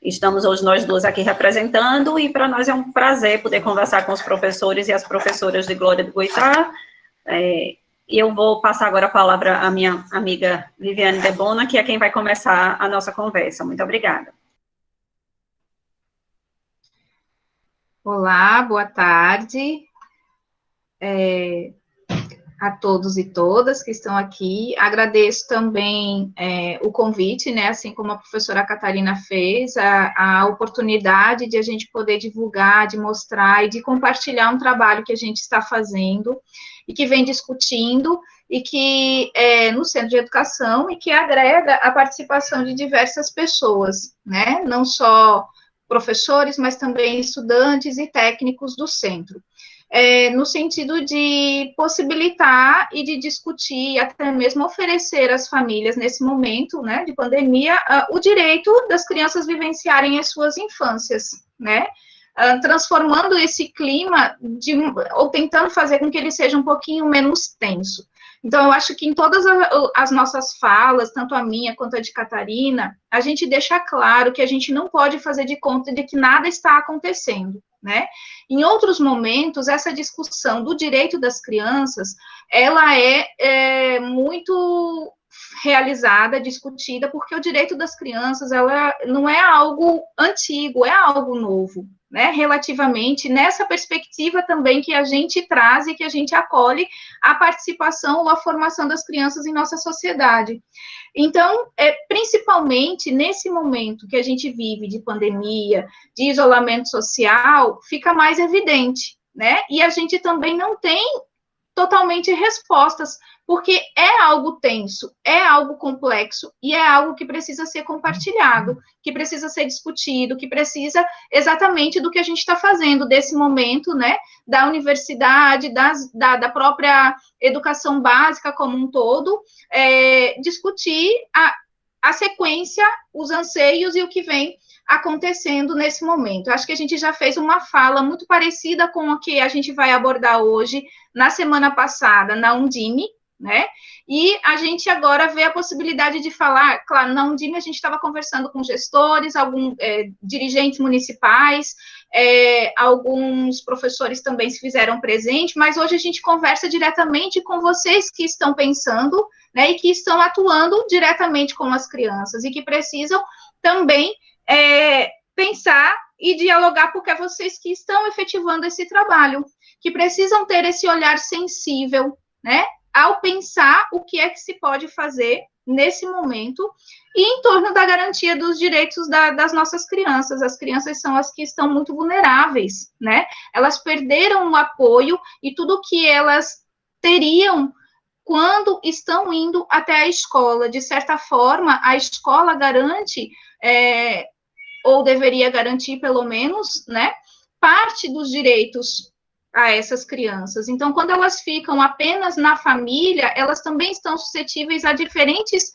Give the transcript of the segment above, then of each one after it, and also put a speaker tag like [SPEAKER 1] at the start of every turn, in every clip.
[SPEAKER 1] Estamos hoje nós duas aqui representando, e para nós é um prazer poder conversar com os professores e as professoras de Glória do Goitá. Eu vou passar agora a palavra à minha amiga Viviane Debona, que é quem vai começar a nossa conversa. Muito obrigada.
[SPEAKER 2] Olá, boa tarde a todos e todas que estão aqui. Agradeço também o convite, né, assim como a professora Catarina fez, a oportunidade de a gente poder divulgar, de mostrar e de compartilhar um trabalho que a gente está fazendo e que vem discutindo, e que no Centro de Educação, e que agrega a participação de diversas pessoas, né, não só professores, mas também estudantes e técnicos do centro. No sentido de possibilitar e de discutir, e até mesmo oferecer às famílias, nesse momento, né, de pandemia, o direito das crianças vivenciarem as suas infâncias, né, transformando esse clima, ou tentando fazer com que ele seja um pouquinho menos tenso. Então, eu acho que em todas as nossas falas, tanto a minha quanto a de Catarina, a gente deixa claro que a gente não pode fazer de conta de que nada está acontecendo, né? Em outros momentos, essa discussão do direito das crianças, ela é muito realizada, discutida, porque o direito das crianças, ela não é algo antigo, é algo novo, né, relativamente, nessa perspectiva também que a gente traz e que a gente acolhe a participação ou a formação das crianças em nossa sociedade. Então, principalmente nesse momento que a gente vive de pandemia, de isolamento social, fica mais evidente, né, e a gente também não tem totalmente respostas, porque é algo tenso, é algo complexo, e é algo que precisa ser compartilhado, que precisa ser discutido, que precisa exatamente do que a gente está fazendo desse momento, né, da universidade, da própria educação básica como um todo, discutir a sequência, os anseios e o que vem acontecendo nesse momento. Acho que a gente já fez uma fala muito parecida com o que a gente vai abordar hoje, na semana passada, na Undime, né, e a gente agora vê a possibilidade de falar, claro, na Undime a gente estava conversando com gestores, alguns dirigentes municipais, alguns professores também se fizeram presente, mas hoje a gente conversa diretamente com vocês que estão pensando, né, e que estão atuando diretamente com as crianças, e que precisam também pensar e dialogar, porque é vocês que estão efetivando esse trabalho, que precisam ter esse olhar sensível, né, ao pensar o que é que se pode fazer nesse momento, e em torno da garantia dos direitos das nossas crianças. As crianças são as que estão muito vulneráveis, né, elas perderam o apoio e tudo que elas teriam quando estão indo até a escola. De certa forma, a escola garante, ou deveria garantir, pelo menos, né, parte dos direitos a essas crianças. Então, quando elas ficam apenas na família, elas também estão suscetíveis a diferentes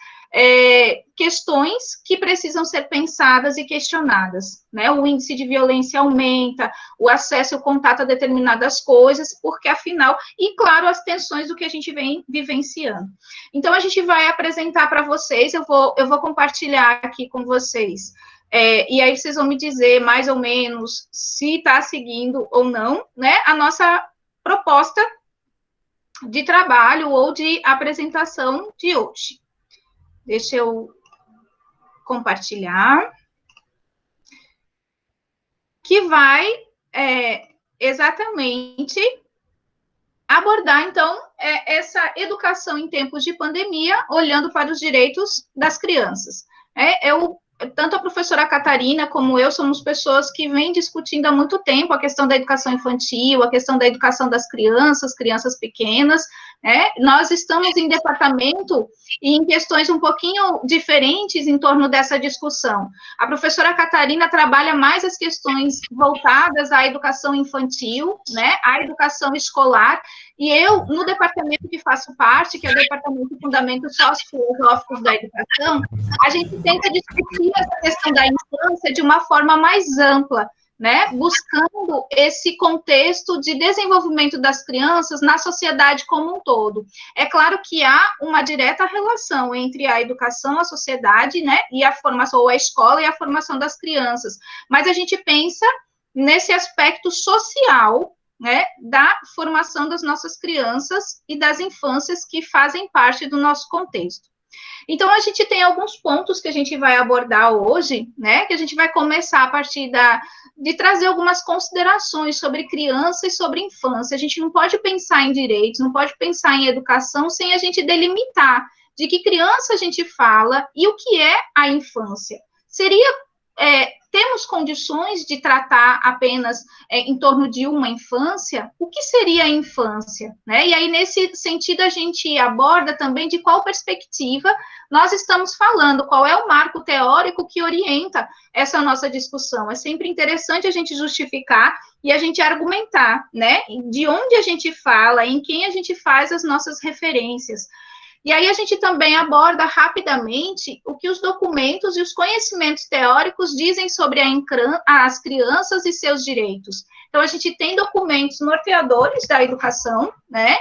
[SPEAKER 2] questões que precisam ser pensadas e questionadas, né? O índice de violência aumenta, o acesso e o contato a determinadas coisas, porque, afinal, e, claro, as tensões do que a gente vem vivenciando. Então, a gente vai apresentar para vocês, eu vou compartilhar aqui com vocês, e aí vocês vão me dizer, mais ou menos, se está seguindo ou não, né, a nossa proposta de trabalho ou de apresentação de hoje. Deixa eu compartilhar. Que vai exatamente abordar, então, essa educação em tempos de pandemia, olhando para os direitos das crianças. Tanto a professora Catarina como eu somos pessoas que vêm discutindo há muito tempo a questão da educação infantil, a questão da educação das crianças pequenas, né? Nós estamos em departamento e em questões um pouquinho diferentes em torno dessa discussão. A professora Catarina trabalha mais as questões voltadas à educação infantil, né, à educação escolar, e eu, no departamento que faço parte, que é o Departamento de Fundamentos Sociofilosóficos da Educação, a gente tenta discutir essa questão da infância de uma forma mais ampla, né, buscando esse contexto de desenvolvimento das crianças na sociedade como um todo. É claro que há uma direta relação entre a educação, a sociedade, né, e a formação, ou a escola e a formação das crianças, mas a gente pensa nesse aspecto social, né, da formação das nossas crianças e das infâncias que fazem parte do nosso contexto. Então, a gente tem alguns pontos que a gente vai abordar hoje, né, que a gente vai começar a partir de trazer algumas considerações sobre criança e sobre infância. A gente não pode pensar em direitos, não pode pensar em educação sem a gente delimitar de que criança a gente fala e o que é a infância. Temos condições de tratar apenas em torno de uma infância? O que seria a infância? Né? E aí, nesse sentido, a gente aborda também de qual perspectiva nós estamos falando, qual é o marco teórico que orienta essa nossa discussão. É sempre interessante a gente justificar e a gente argumentar, né? De onde a gente fala, em quem a gente faz as nossas referências. E aí a gente também aborda rapidamente o que os documentos e os conhecimentos teóricos dizem sobre as crianças e seus direitos. Então, a gente tem documentos norteadores da educação, né,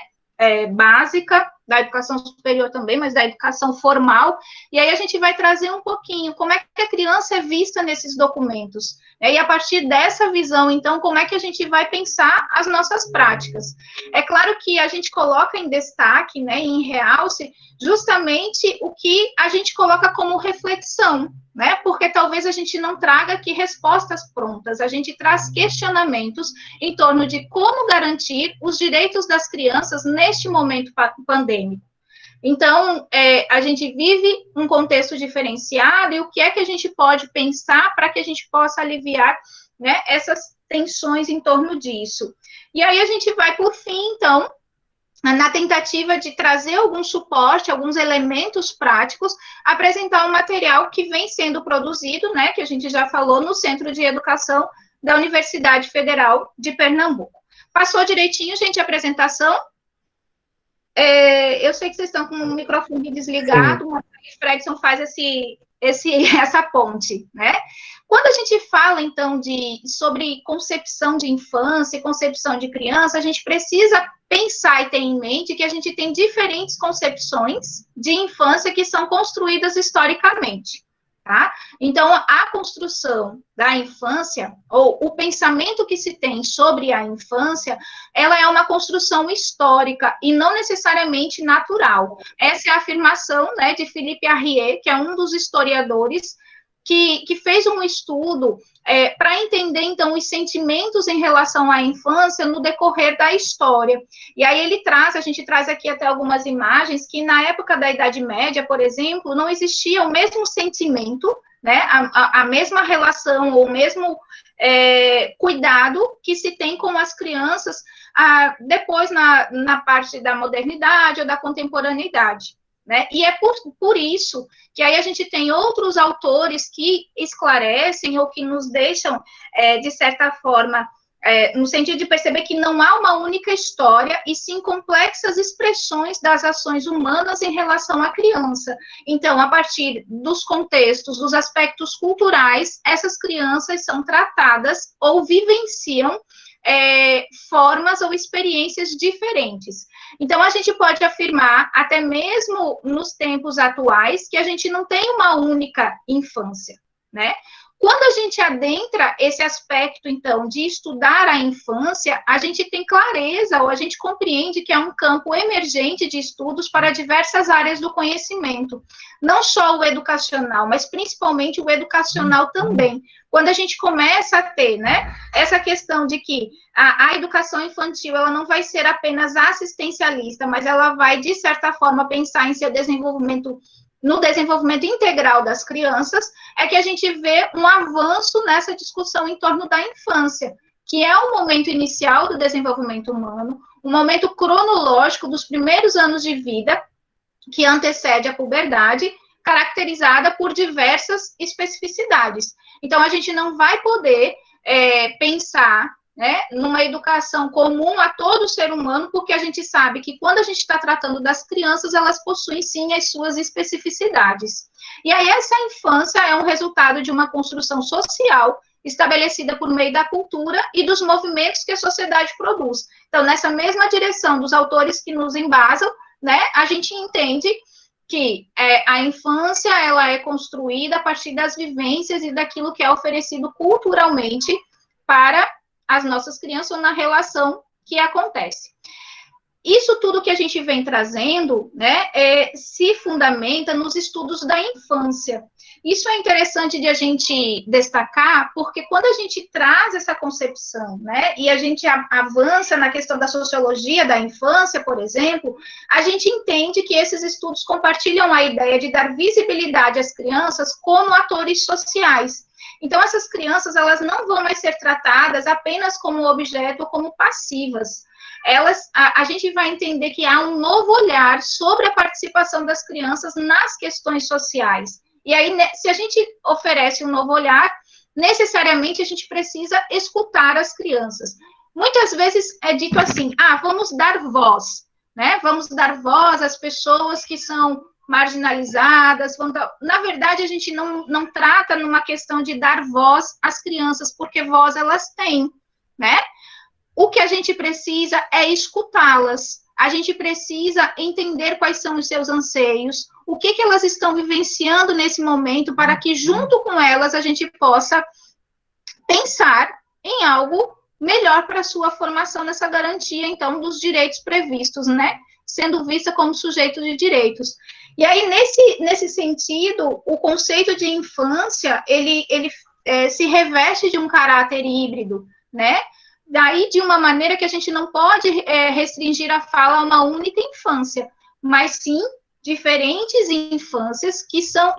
[SPEAKER 2] básica, da educação superior também, mas da educação formal, e aí a gente vai trazer um pouquinho como é que a criança é vista nesses documentos, né, e a partir dessa visão, então, como é que a gente vai pensar as nossas práticas. É claro que a gente coloca em destaque, né, em realce, justamente o que a gente coloca como reflexão, né, porque talvez a gente não traga aqui respostas prontas, a gente traz questionamentos em torno de como garantir os direitos das crianças neste momento pandêmico. Então, a gente vive um contexto diferenciado e o que é que a gente pode pensar para que a gente possa aliviar, né, essas tensões em torno disso. E aí a gente vai, por fim, então, na tentativa de trazer algum suporte, alguns elementos práticos, apresentar um material que vem sendo produzido, né, que a gente já falou, no Centro de Educação da Universidade Federal de Pernambuco. Passou direitinho, gente, a apresentação? Eu sei que vocês estão com o microfone desligado, mas o Fredson faz essa ponte, né? Quando a gente fala, então, sobre concepção de infância e concepção de criança, a gente precisa pensar e ter em mente que a gente tem diferentes concepções de infância que são construídas historicamente. Tá? Então, a construção da infância, ou o pensamento que se tem sobre a infância, ela é uma construção histórica e não necessariamente natural. Essa é a afirmação, né, de Philippe Arrier, que é um dos historiadores que fez um estudo para entender, então, os sentimentos em relação à infância no decorrer da história. E aí a gente traz aqui até algumas imagens, que na época da Idade Média, por exemplo, não existia o mesmo sentimento, né, a mesma relação, ou o mesmo cuidado que se tem com as crianças depois na parte da modernidade ou da contemporaneidade. Né? E é por isso que aí a gente tem outros autores que esclarecem ou que nos deixam, de certa forma, no sentido de perceber que não há uma única história, e sim complexas expressões das ações humanas em relação à criança. Então, a partir dos contextos, dos aspectos culturais, essas crianças são tratadas ou vivenciam formas ou experiências diferentes. Então, a gente pode afirmar, até mesmo nos tempos atuais, que a gente não tem uma única infância, né? Quando a gente adentra esse aspecto, então, de estudar a infância, a gente tem clareza, ou a gente compreende que é um campo emergente de estudos para diversas áreas do conhecimento. Não só o educacional, mas principalmente o educacional também. Quando a gente começa a ter, né, essa questão de que a educação infantil, ela não vai ser apenas assistencialista, mas ela vai, de certa forma, pensar em seu desenvolvimento, no desenvolvimento integral das crianças, é que a gente vê um avanço nessa discussão em torno da infância, que é o momento inicial do desenvolvimento humano, um momento cronológico dos primeiros anos de vida, que antecede a puberdade, caracterizada por diversas especificidades. Então, a gente não vai poder pensar né, numa educação comum a todo ser humano, porque a gente sabe que quando a gente está tratando das crianças, elas possuem sim as suas especificidades. E aí essa infância é um resultado de uma construção social estabelecida por meio da cultura e dos movimentos que a sociedade produz. Então, nessa mesma direção dos autores que nos embasam, né, a gente entende que a infância ela é construída a partir das vivências e daquilo que é oferecido culturalmente para as nossas crianças ou na relação que acontece. Isso tudo que a gente vem trazendo, né, se fundamenta nos estudos da infância. Isso é interessante de a gente destacar, porque quando a gente traz essa concepção, né, e a gente avança na questão da sociologia da infância, por exemplo, a gente entende que esses estudos compartilham a ideia de dar visibilidade às crianças como atores sociais. Então, essas crianças, elas não vão mais ser tratadas apenas como objeto ou como passivas. A gente vai entender que há um novo olhar sobre a participação das crianças nas questões sociais. E aí, se a gente oferece um novo olhar, necessariamente a gente precisa escutar as crianças. Muitas vezes é dito assim, vamos dar voz, né? Vamos dar voz às pessoas que são marginalizadas. Na verdade, a gente não trata numa questão de dar voz às crianças, porque voz elas têm, né? O que a gente precisa é escutá-las. A gente precisa entender quais são os seus anseios, o que elas estão vivenciando nesse momento, para que, junto com elas, a gente possa pensar em algo melhor para a sua formação nessa garantia, então, dos direitos previstos, né? Sendo vista como sujeito de direitos. E aí, nesse sentido, o conceito de infância, ele se reveste de um caráter híbrido, né? Daí, de uma maneira que a gente não pode restringir a fala a uma única infância, mas sim diferentes infâncias que são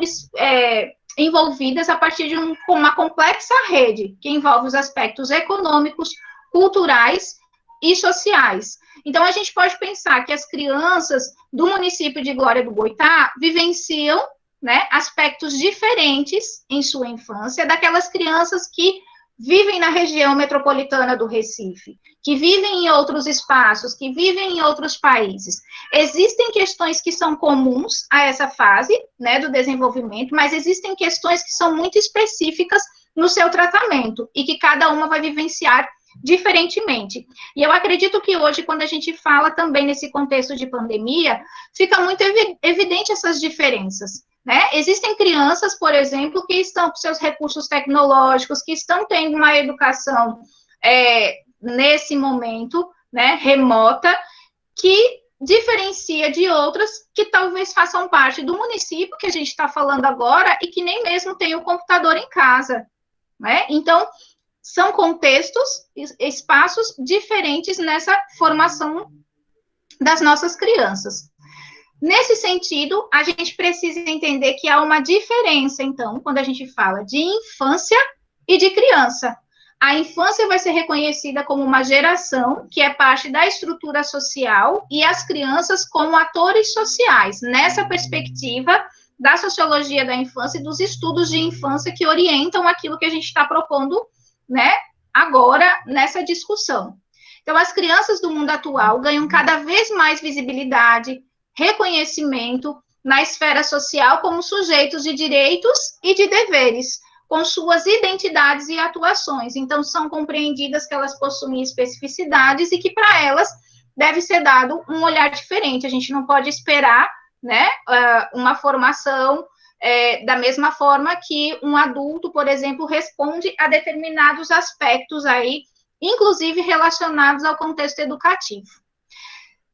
[SPEAKER 2] envolvidas a partir de uma complexa rede, que envolve os aspectos econômicos, culturais e sociais. Então, a gente pode pensar que as crianças do município de Glória do Goitá vivenciam, né, aspectos diferentes em sua infância daquelas crianças que vivem na região metropolitana do Recife, que vivem em outros espaços, que vivem em outros países. Existem questões que são comuns a essa fase, né, do desenvolvimento, mas existem questões que são muito específicas no seu tratamento e que cada uma vai vivenciar diferentemente. E eu acredito que hoje, quando a gente fala também nesse contexto de pandemia, fica muito evidente essas diferenças. Né? Existem crianças, por exemplo, que estão com seus recursos tecnológicos, que estão tendo uma educação nesse momento, né, remota, que diferencia de outras que talvez façam parte do município que a gente está falando agora e que nem mesmo tem o computador em casa. Né? Então, são contextos, espaços diferentes nessa formação das nossas crianças. Nesse sentido, a gente precisa entender que há uma diferença, então, quando a gente fala de infância e de criança. A infância vai ser reconhecida como uma geração que é parte da estrutura social e as crianças como atores sociais, nessa perspectiva da sociologia da infância e dos estudos de infância que orientam aquilo que a gente está propondo, né, agora nessa discussão. Então, as crianças do mundo atual ganham cada vez mais visibilidade, reconhecimento na esfera social como sujeitos de direitos e de deveres, com suas identidades e atuações. Então, são compreendidas que elas possuem especificidades e que, para elas, deve ser dado um olhar diferente. A gente não pode esperar, né, uma formação da mesma forma que um adulto, por exemplo, responde a determinados aspectos aí, inclusive relacionados ao contexto educativo.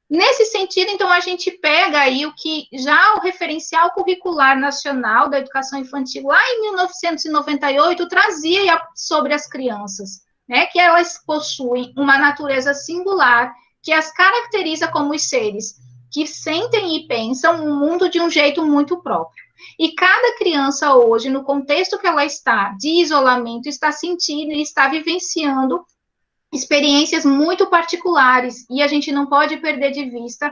[SPEAKER 2] Nesse sentido, então, a gente pega aí o que já o referencial curricular nacional da educação infantil, lá em 1998, trazia sobre as crianças, né, que elas possuem uma natureza singular, que as caracteriza como os seres que sentem e pensam o mundo de um jeito muito próprio. E cada criança hoje, no contexto que ela está de isolamento, está sentindo e está vivenciando experiências muito particulares, e a gente não pode perder de vista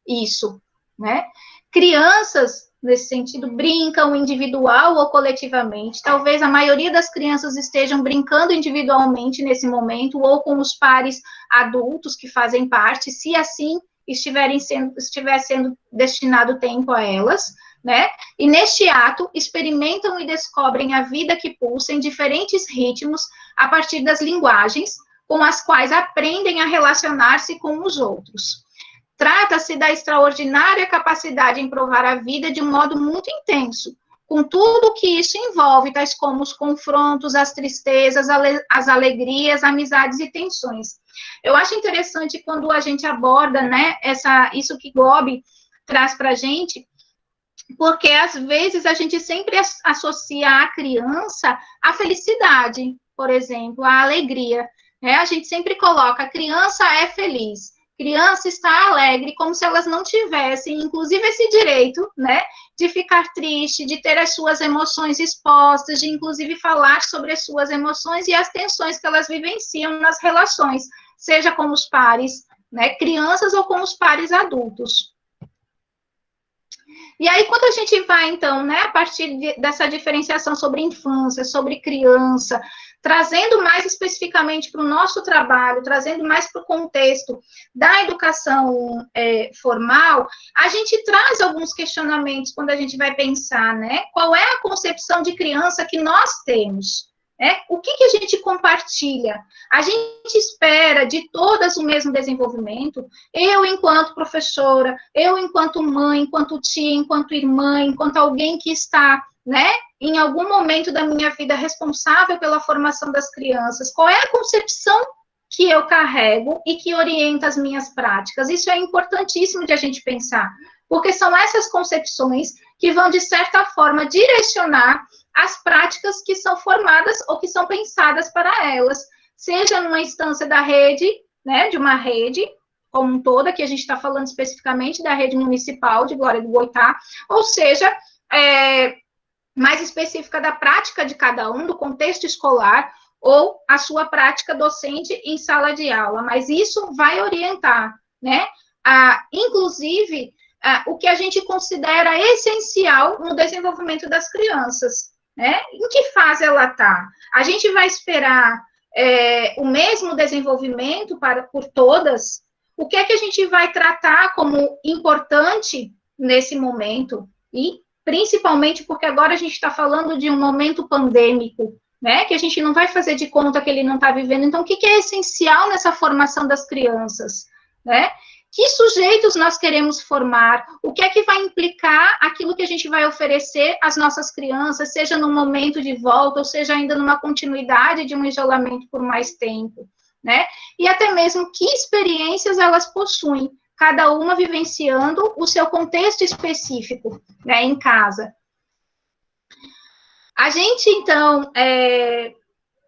[SPEAKER 2] isso, né? Crianças, nesse sentido, brincam individual ou coletivamente. Talvez a maioria das crianças estejam brincando individualmente nesse momento, ou com os pares adultos que fazem parte, se assim estiver sendo destinado tempo a elas, né? E neste ato, experimentam e descobrem a vida que pulsa em diferentes ritmos a partir das linguagens com as quais aprendem a relacionar-se com os outros. Trata-se da extraordinária capacidade em provar a vida de um modo muito intenso, com tudo o que isso envolve, tais como os confrontos, as tristezas, as alegrias, amizades e tensões. Eu acho interessante quando a gente aborda, né, isso que Gobi traz para a gente, porque às vezes a gente sempre associa a criança à felicidade, por exemplo, à alegria, né? A gente sempre coloca, a criança é feliz, criança está alegre, como se elas não tivessem, inclusive, esse direito, né, de ficar triste, de ter as suas emoções expostas, de, inclusive, falar sobre as suas emoções e as tensões que elas vivenciam nas relações, seja com os pares, né, crianças ou com os pares adultos. E aí, quando a gente vai, então, né, a partir dessa diferenciação sobre infância, sobre criança, trazendo mais especificamente para o nosso trabalho, trazendo mais para o contexto da educação formal, a gente traz alguns questionamentos quando a gente vai pensar, né, qual é a concepção de criança que nós temos? O que a gente compartilha? A gente espera de todas o mesmo desenvolvimento? Eu, enquanto professora, eu, enquanto mãe, enquanto tia, enquanto irmã, enquanto alguém que está, né, em algum momento da minha vida responsável pela formação das crianças, qual é a concepção que eu carrego e que orienta as minhas práticas? Isso é importantíssimo de a gente pensar, porque são essas concepções que vão, de certa forma, direcionar as práticas que são formadas ou que são pensadas para elas, seja numa instância da rede, né, de uma rede como um toda, que a gente está falando especificamente da rede municipal de Glória do Goitá, ou seja, mais específica da prática de cada um, do contexto escolar, ou a sua prática docente em sala de aula, mas isso vai orientar, né, inclusive, o que a gente considera essencial no desenvolvimento das crianças, né? Em que fase ela está? A gente vai esperar o mesmo desenvolvimento por todas? O que é que a gente vai tratar como importante nesse momento? E, principalmente, porque agora a gente está falando de um momento pandêmico, né? Que a gente não vai fazer de conta que ele não está vivendo. Então, o que é essencial nessa formação das crianças, né? Que sujeitos nós queremos formar? O que é que vai implicar aquilo que a gente vai oferecer às nossas crianças, seja no momento de volta, ou seja ainda numa continuidade de um isolamento por mais tempo, né? E até mesmo que experiências elas possuem, cada uma vivenciando o seu contexto específico, né, em casa. A gente, então,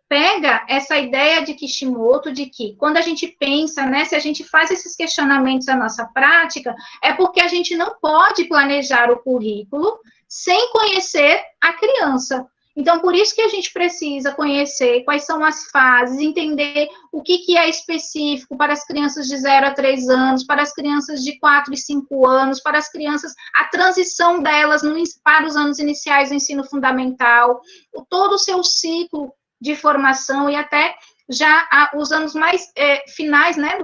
[SPEAKER 2] pega essa ideia de Kishimoto, de que quando a gente pensa, né, se a gente faz esses questionamentos na nossa prática, é porque a gente não pode planejar o currículo sem conhecer a criança. Então, por isso que a gente precisa conhecer quais são as fases, entender o que é específico para as crianças de 0 a 3 anos, para as crianças de 4 e 5 anos, para as crianças, a transição delas para os anos iniciais do ensino fundamental, todo o seu ciclo de formação e até já os anos mais finais, né,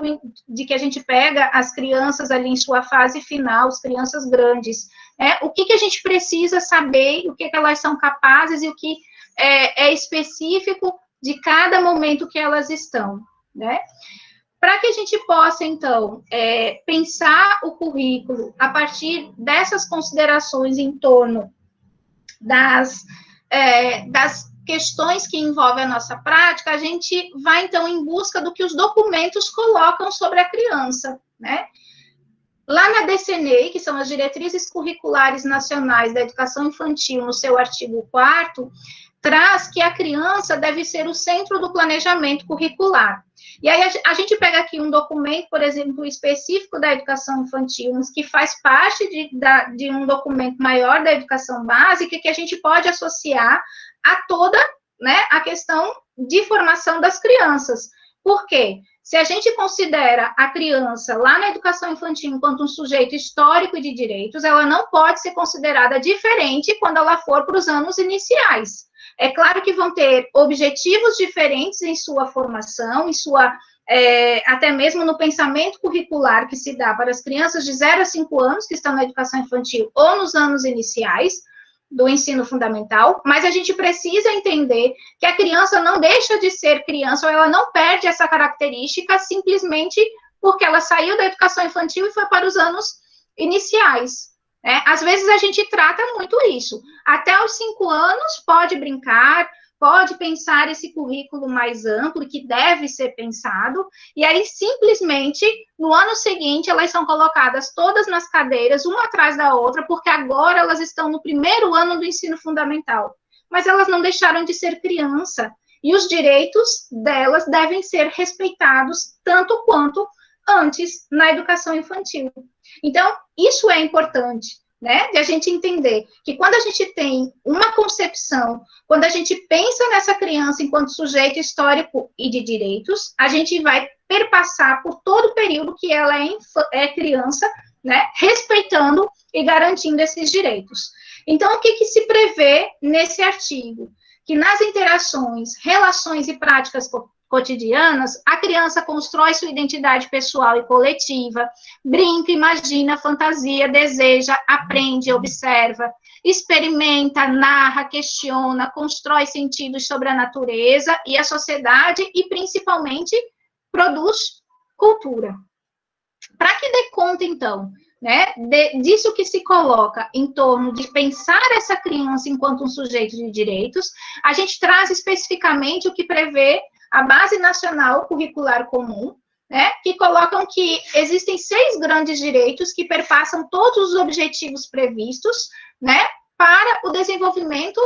[SPEAKER 2] de que a gente pega as crianças ali em sua fase final, as crianças grandes, o que a gente precisa saber, o que elas são capazes e o que é específico de cada momento que elas estão, né? Para que a gente possa, então, pensar o currículo a partir dessas considerações em torno das questões que envolvem a nossa prática, a gente vai, então, em busca do que os documentos colocam sobre a criança, né? Lá na DCNEI, que são as Diretrizes Curriculares Nacionais da Educação Infantil, no seu artigo 4º, traz que a criança deve ser o centro do planejamento curricular. E aí a gente pega aqui um documento, por exemplo, específico da educação infantil, mas que faz parte de um documento maior da educação básica, que a gente pode associar a toda, né, a questão de formação das crianças. Por quê? Se a gente considera a criança lá na educação infantil enquanto um sujeito histórico e de direitos, ela não pode ser considerada diferente quando ela for para os anos iniciais. É claro que vão ter objetivos diferentes em sua formação, em sua, até mesmo no pensamento curricular que se dá para as crianças de 0 a 5 anos que estão na educação infantil ou nos anos iniciais do ensino fundamental, mas a gente precisa entender que a criança não deixa de ser criança, ou ela não perde essa característica simplesmente porque ela saiu da educação infantil e foi para os anos iniciais. Né? Às vezes a gente trata muito isso. Até os 5 anos pode brincar, pode pensar esse currículo mais amplo, que deve ser pensado, e aí, simplesmente, no ano seguinte, elas são colocadas todas nas cadeiras, uma atrás da outra, porque agora elas estão no primeiro ano do ensino fundamental. Mas elas não deixaram de ser criança, e os direitos delas devem ser respeitados tanto quanto antes na educação infantil. Então, isso é importante, né, de a gente entender que quando a gente tem uma concepção, quando a gente pensa nessa criança enquanto sujeito histórico e de direitos, a gente vai perpassar por todo o período que ela é criança, né, respeitando e garantindo esses direitos. Então, o que se prevê nesse artigo? Que nas interações, relações e práticas cotidianas, a criança constrói sua identidade pessoal e coletiva, brinca, imagina, fantasia, deseja, aprende, observa, experimenta, narra, questiona, constrói sentidos sobre a natureza e a sociedade e, principalmente, produz cultura. Para que dê conta, então, né, disso que se coloca em torno de pensar essa criança enquanto um sujeito de direitos, a gente traz especificamente o que prevê a Base Nacional Curricular Comum, né, que colocam que existem 6 grandes direitos que perpassam todos os objetivos previstos, né, para o desenvolvimento,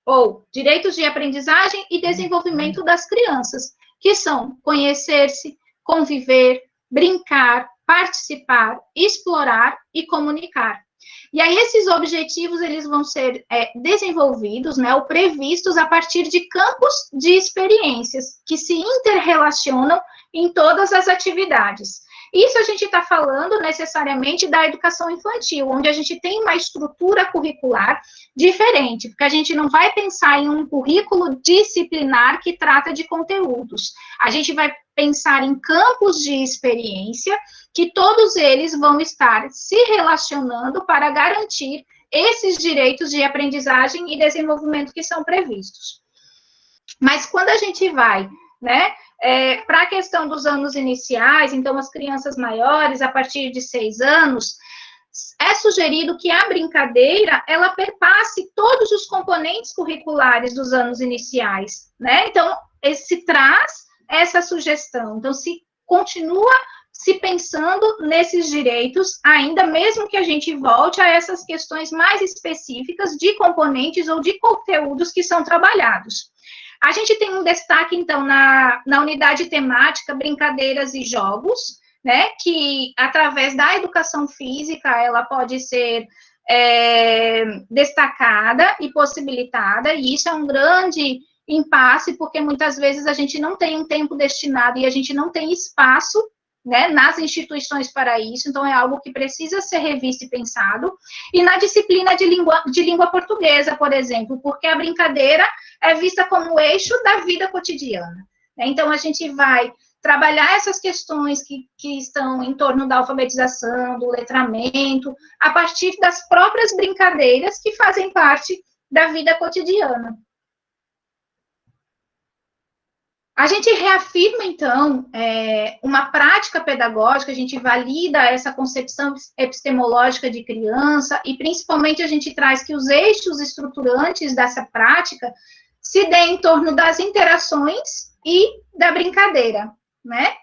[SPEAKER 2] ou direitos de aprendizagem e desenvolvimento das crianças, que são conhecer-se, conviver, brincar, participar, explorar e comunicar. E aí, esses objetivos, eles vão ser desenvolvidos, né, ou previstos a partir de campos de experiências que se interrelacionam em todas as atividades. Isso a gente está falando necessariamente da educação infantil, onde a gente tem uma estrutura curricular diferente, porque a gente não vai pensar em um currículo disciplinar que trata de conteúdos. A gente vai pensar em campos de experiência, que todos eles vão estar se relacionando para garantir esses direitos de aprendizagem e desenvolvimento que são previstos. Mas quando a gente vai, né, para a questão dos anos iniciais, então as crianças maiores, a partir de 6 anos, é sugerido que a brincadeira, ela perpasse todos os componentes curriculares dos anos iniciais, né? Então, se traz essa sugestão, então se continua se pensando nesses direitos, ainda mesmo que a gente volte a essas questões mais específicas de componentes ou de conteúdos que são trabalhados. A gente tem um destaque, então, na unidade temática Brincadeiras e Jogos, né, que, através da educação física, ela pode ser destacada e possibilitada, e isso é um grande impasse, porque muitas vezes a gente não tem um tempo destinado e a gente não tem espaço, né, nas instituições para isso, então é algo que precisa ser revisto e pensado. E na disciplina de língua portuguesa, por exemplo, porque a brincadeira é vista como eixo da vida cotidiana. Então, a gente vai trabalhar essas questões que estão em torno da alfabetização, do letramento, a partir das próprias brincadeiras que fazem parte da vida cotidiana. A gente reafirma, então, uma prática pedagógica, a gente valida essa concepção epistemológica de criança e, principalmente, a gente traz que os eixos estruturantes dessa prática se dêem em torno das interações e da brincadeira, né?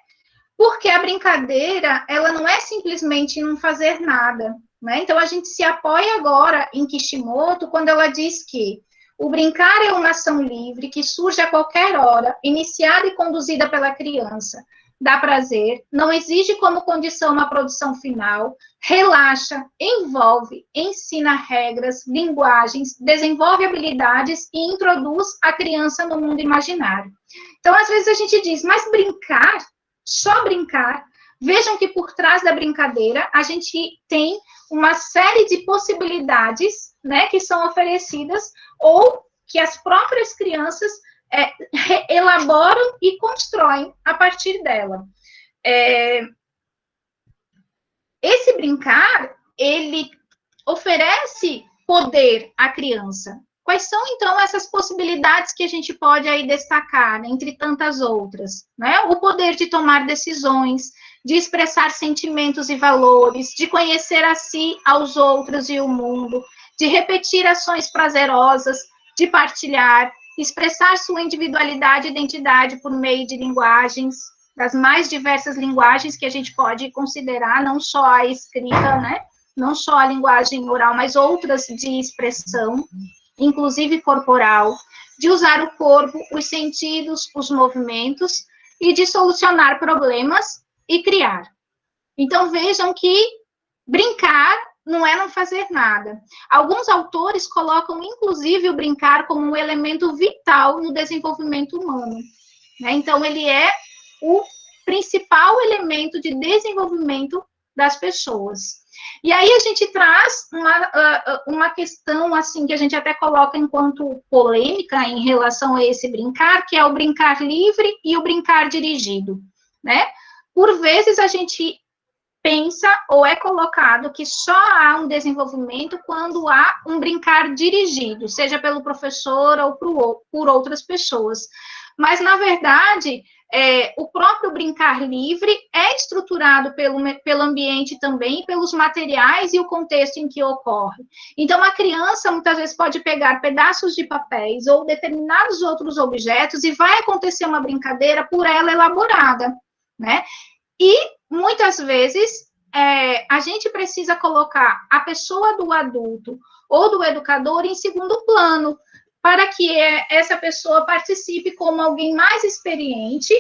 [SPEAKER 2] Porque a brincadeira, ela não é simplesmente não fazer nada, né? Então, a gente se apoia agora em Kishimoto quando ela diz que o brincar é uma ação livre que surge a qualquer hora, iniciada e conduzida pela criança. Dá prazer, não exige como condição uma produção final, relaxa, envolve, ensina regras, linguagens, desenvolve habilidades e introduz a criança no mundo imaginário. Então, às vezes a gente diz, mas brincar, só brincar. Vejam que por trás da brincadeira a gente tem uma série de possibilidades, né, que são oferecidas ou que as próprias crianças elaboram e constroem a partir dela. Esse brincar, ele oferece poder à criança. Quais são, então, essas possibilidades que a gente pode aí destacar, né, entre tantas outras? Né? O poder de tomar decisões, de expressar sentimentos e valores, de conhecer a si, aos outros e o mundo, de repetir ações prazerosas, de partilhar, expressar sua individualidade e identidade por meio de linguagens, das mais diversas linguagens que a gente pode considerar, não só a escrita, né? Não só a linguagem oral, mas outras de expressão, inclusive corporal, de usar o corpo, os sentidos, os movimentos, e de solucionar problemas e criar. Então, vejam que brincar não é não fazer nada. Alguns autores colocam, inclusive, o brincar como um elemento vital no desenvolvimento humano. Né? Então, ele é o principal elemento de desenvolvimento das pessoas. E aí a gente traz uma questão, assim, que a gente até coloca enquanto polêmica em relação a esse brincar, que é o brincar livre e o brincar dirigido, né? Por vezes a gente pensa ou é colocado que só há um desenvolvimento quando há um brincar dirigido, seja pelo professor ou por outras pessoas. Mas, na verdade, o próprio brincar livre é estruturado pelo ambiente também, pelos materiais e o contexto em que ocorre. Então, a criança, muitas vezes, pode pegar pedaços de papéis ou determinados outros objetos e vai acontecer uma brincadeira por ela elaborada, né? E, muitas vezes, a gente precisa colocar a pessoa do adulto ou do educador em segundo plano, para que essa pessoa participe como alguém mais experiente,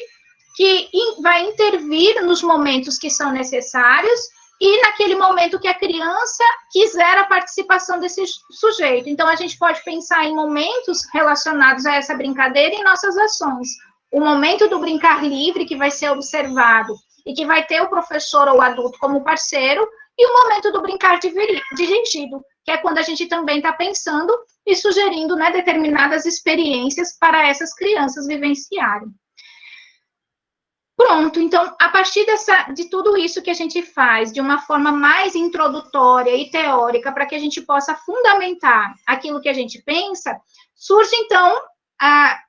[SPEAKER 2] que vai intervir nos momentos que são necessários e naquele momento que a criança quiser a participação desse sujeito. Então, a gente pode pensar em momentos relacionados a essa brincadeira em nossas ações. O momento do brincar livre, que vai ser observado, e que vai ter o professor ou o adulto como parceiro, e o momento do brincar dirigido, que é quando a gente também está pensando e sugerindo, né, determinadas experiências para essas crianças vivenciarem. Pronto, então, a partir de tudo isso que a gente faz, de uma forma mais introdutória e teórica, para que a gente possa fundamentar aquilo que a gente pensa, surge, então,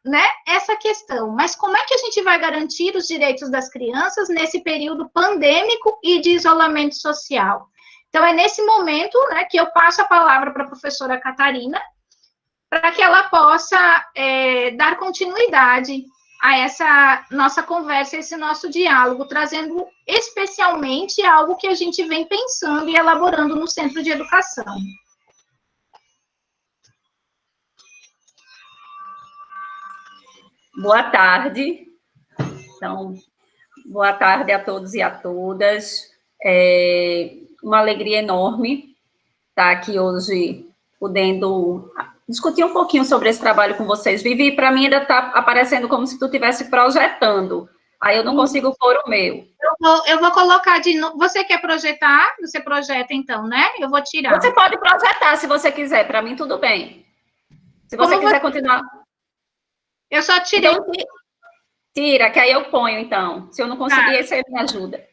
[SPEAKER 2] né, essa questão. Mas como é que a gente vai garantir os direitos das crianças nesse período pandêmico e de isolamento social? Então, é nesse momento, né, que eu passo a palavra para a professora Catarina, para que ela possa dar continuidade a essa nossa conversa, esse nosso diálogo, trazendo especialmente algo que a gente vem pensando e elaborando no Centro de Educação.
[SPEAKER 1] Boa tarde. Então, boa tarde a todos e a todas. É uma alegria enorme estar aqui hoje podendo discutir um pouquinho sobre esse trabalho com vocês. Vivi, para mim ainda está aparecendo como se tu estivesse projetando. Aí eu não consigo pôr o meu.
[SPEAKER 2] Eu vou colocar de novo. Você quer projetar? Você projeta então, né? Eu vou tirar.
[SPEAKER 1] Você pode projetar se você quiser, para mim tudo bem. Se você quiser continuar.
[SPEAKER 2] Eu só tirei.
[SPEAKER 1] Então, tira, que aí eu ponho, então. Se eu não conseguir, aí você me ajuda.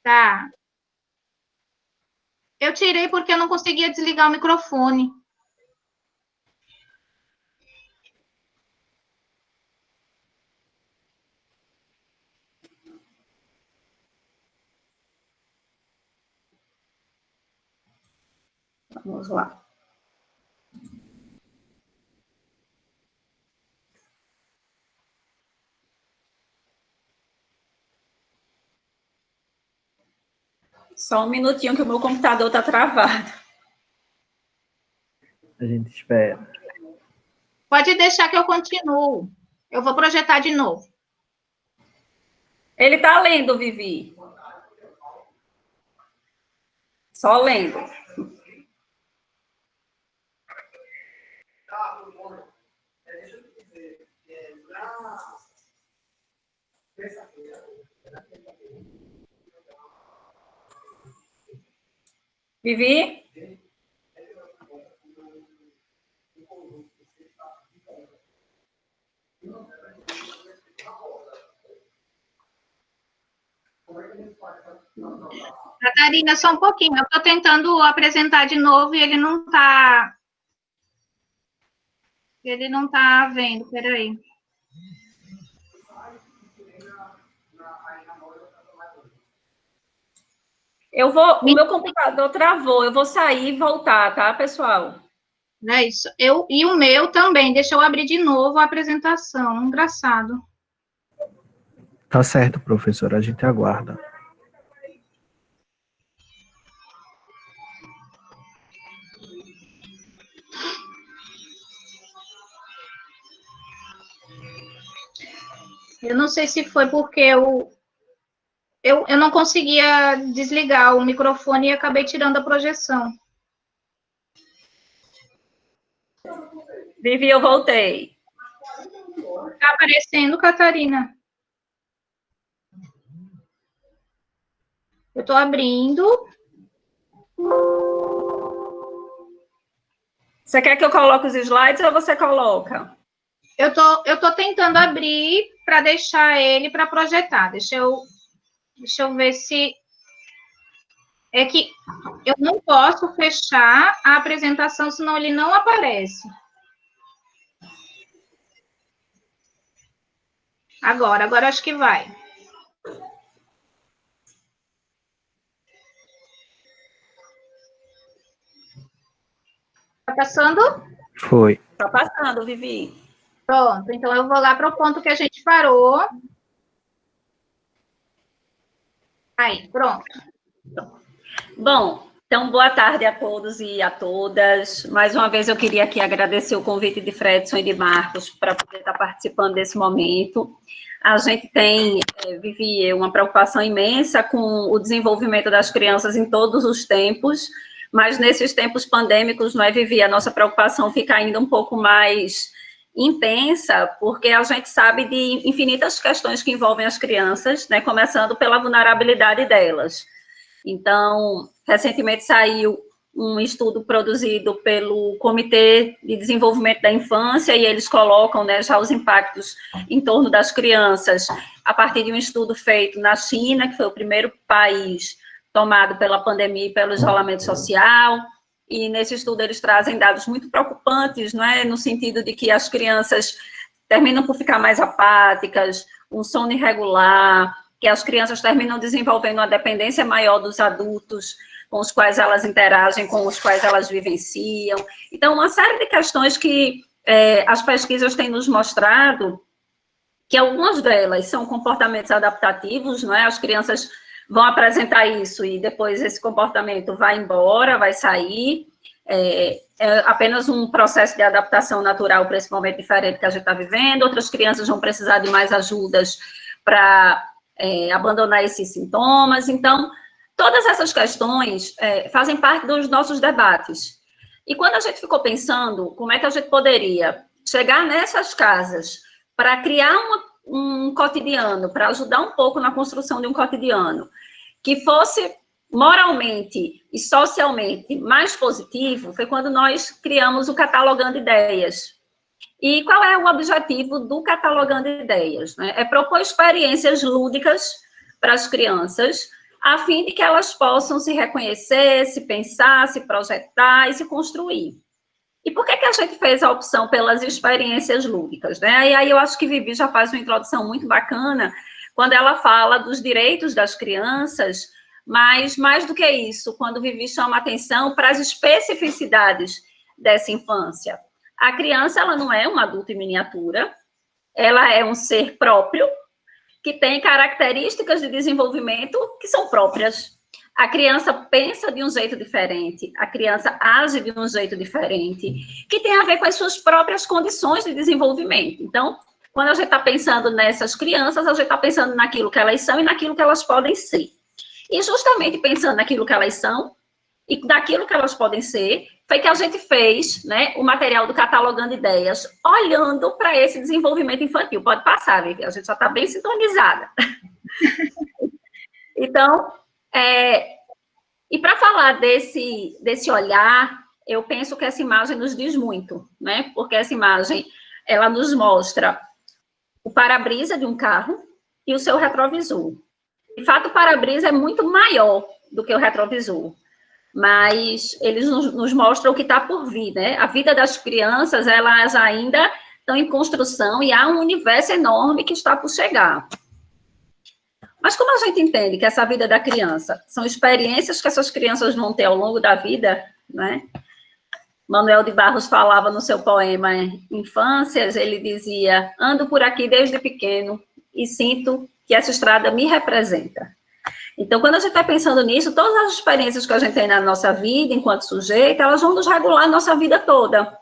[SPEAKER 2] Tá. Eu tirei porque eu não conseguia desligar o microfone.
[SPEAKER 1] Vamos lá. Só um minutinho que o meu computador está travado.
[SPEAKER 3] A gente espera.
[SPEAKER 2] Pode deixar que eu continuo. Eu vou projetar de novo.
[SPEAKER 1] Ele está lendo, Vivi. Só lendo. Vivi?
[SPEAKER 2] Catarina, só um pouquinho. Eu estou tentando apresentar de novo e ele não está... Ele não está vendo, peraí.
[SPEAKER 1] O meu computador travou, eu vou sair e voltar, tá, pessoal?
[SPEAKER 2] É isso. E o meu também. Deixa eu abrir de novo a apresentação. Engraçado.
[SPEAKER 3] Tá certo, professora, a gente aguarda.
[SPEAKER 2] Eu não sei se foi porque eu não conseguia desligar o microfone e acabei tirando a projeção.
[SPEAKER 1] Vivi, eu voltei.
[SPEAKER 2] Está aparecendo, Catarina? Eu estou abrindo.
[SPEAKER 1] Você quer que eu coloque os slides ou você coloca?
[SPEAKER 2] Eu tô tentando abrir para deixar ele para projetar. Deixa eu ver se... É que eu não posso fechar a apresentação, senão ele não aparece. Agora acho que vai. Tá passando?
[SPEAKER 3] Foi.
[SPEAKER 1] Tá passando, Vivi.
[SPEAKER 2] Pronto, então eu vou lá para o ponto que a gente parou. Aí, pronto.
[SPEAKER 1] Bom, então, boa tarde a todos e a todas. Mais uma vez, eu queria aqui agradecer o convite de Fredson e de Marcos para poder estar participando desse momento. A gente tem, Vivi, uma preocupação imensa com o desenvolvimento das crianças em todos os tempos, mas nesses tempos pandêmicos, não é, Vivi? A nossa preocupação fica ainda um pouco mais intensa, porque a gente sabe de infinitas questões que envolvem as crianças, né, começando pela vulnerabilidade delas. Então, recentemente saiu um estudo produzido pelo Comitê de Desenvolvimento da Infância, e eles colocam, né, já os impactos em torno das crianças, a partir de um estudo feito na China, que foi o primeiro país tomado pela pandemia e pelo isolamento social, e nesse estudo eles trazem dados muito preocupantes, não é, no sentido de que as crianças terminam por ficar mais apáticas, um sono irregular, que as crianças terminam desenvolvendo uma dependência maior dos adultos com os quais elas interagem, com os quais elas vivenciam. Então, uma série de questões que as pesquisas têm nos mostrado, que algumas delas são comportamentos adaptativos, não é? As crianças vão apresentar isso e depois esse comportamento vai embora, vai sair. É apenas um processo de adaptação natural para esse momento diferente que a gente está vivendo. Outras crianças vão precisar de mais ajudas para abandonar esses sintomas. Então, todas essas questões fazem parte dos nossos debates. E quando a gente ficou pensando como é que a gente poderia chegar nessas casas para criar um cotidiano, para ajudar um pouco na construção de um cotidiano, que fosse moralmente e socialmente mais positivo, foi quando nós criamos o Catalogando Ideias. E qual é o objetivo do Catalogando Ideias? Né? É propor experiências lúdicas para as crianças, a fim de que elas possam se reconhecer, se pensar, se projetar e se construir. E por que a gente fez a opção pelas experiências lúdicas? Né? E aí eu acho que Vivi já faz uma introdução muito bacana, quando ela fala dos direitos das crianças, mas mais do que isso, quando Vivi chama atenção para as especificidades dessa infância. A criança, ela não é um adulto em miniatura, ela é um ser próprio, que tem características de desenvolvimento que são próprias. A criança pensa de um jeito diferente, a criança age de um jeito diferente, que tem a ver com as suas próprias condições de desenvolvimento. Então, quando a gente está pensando nessas crianças, a gente está pensando naquilo que elas são e naquilo que elas podem ser. E justamente pensando naquilo que elas são, e daquilo que elas podem ser, foi que a gente fez, né, o material do Catalogando Ideias, olhando para esse desenvolvimento infantil. Pode passar, Vivi, a gente já está bem sintonizada. Então, e para falar desse olhar, eu penso que essa imagem nos diz muito, né, porque essa imagem, ela nos mostra o para-brisa de um carro e o seu retrovisor. De fato, o para-brisa é muito maior do que o retrovisor, mas eles nos mostram o que está por vir, né? A vida das crianças, elas ainda estão em construção e há um universo enorme que está por chegar. Mas como a gente entende que essa vida da criança são experiências que essas crianças vão ter ao longo da vida, né? Manuel de Barros falava no seu poema Infâncias, ele dizia, ando por aqui desde pequeno e sinto que essa estrada me representa. Então, quando a gente vai pensando nisso, todas as experiências que a gente tem na nossa vida, enquanto sujeito, elas vão nos regular a nossa vida toda.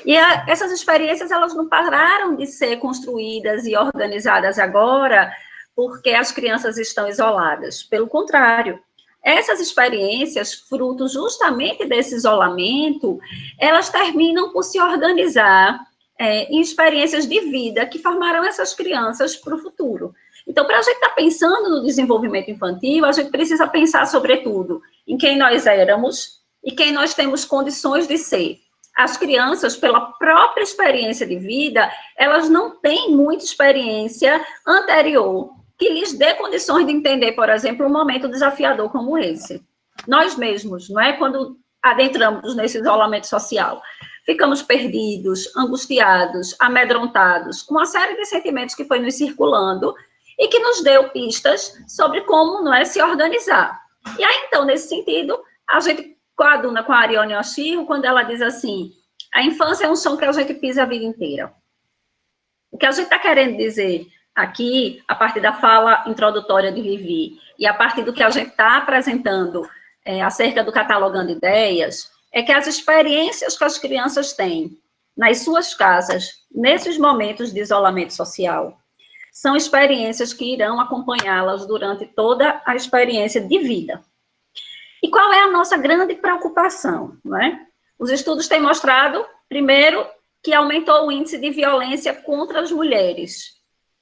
[SPEAKER 1] E essas experiências, elas não pararam de ser construídas e organizadas agora porque as crianças estão isoladas. Pelo contrário, essas experiências, fruto justamente desse isolamento, elas terminam por se organizar em experiências de vida que formarão essas crianças para o futuro. Então, para a gente estar pensando no desenvolvimento infantil, a gente precisa pensar, sobretudo, em quem nós éramos e quem nós temos condições de ser. As crianças, pela própria experiência de vida, elas não têm muita experiência anterior que lhes dê condições de entender, por exemplo, um momento desafiador como esse. Nós mesmos, não é? Quando adentramos nesse isolamento social, ficamos perdidos, angustiados, amedrontados, com uma série de sentimentos que foi nos circulando e que nos deu pistas sobre como, não é, se organizar. E aí, então, nesse sentido, a gente coaduna com a Ariane Oshiro, quando ela diz assim, a infância é um chão que a gente pisa a vida inteira. O que a gente está querendo dizer aqui, a partir da fala introdutória de Vivi, e a partir do que a gente está apresentando acerca do Catalogando Ideias, é que as experiências que as crianças têm nas suas casas, nesses momentos de isolamento social, são experiências que irão acompanhá-las durante toda a experiência de vida. E qual é a nossa grande preocupação, não é? Os estudos têm mostrado, primeiro, que aumentou o índice de violência contra as mulheres,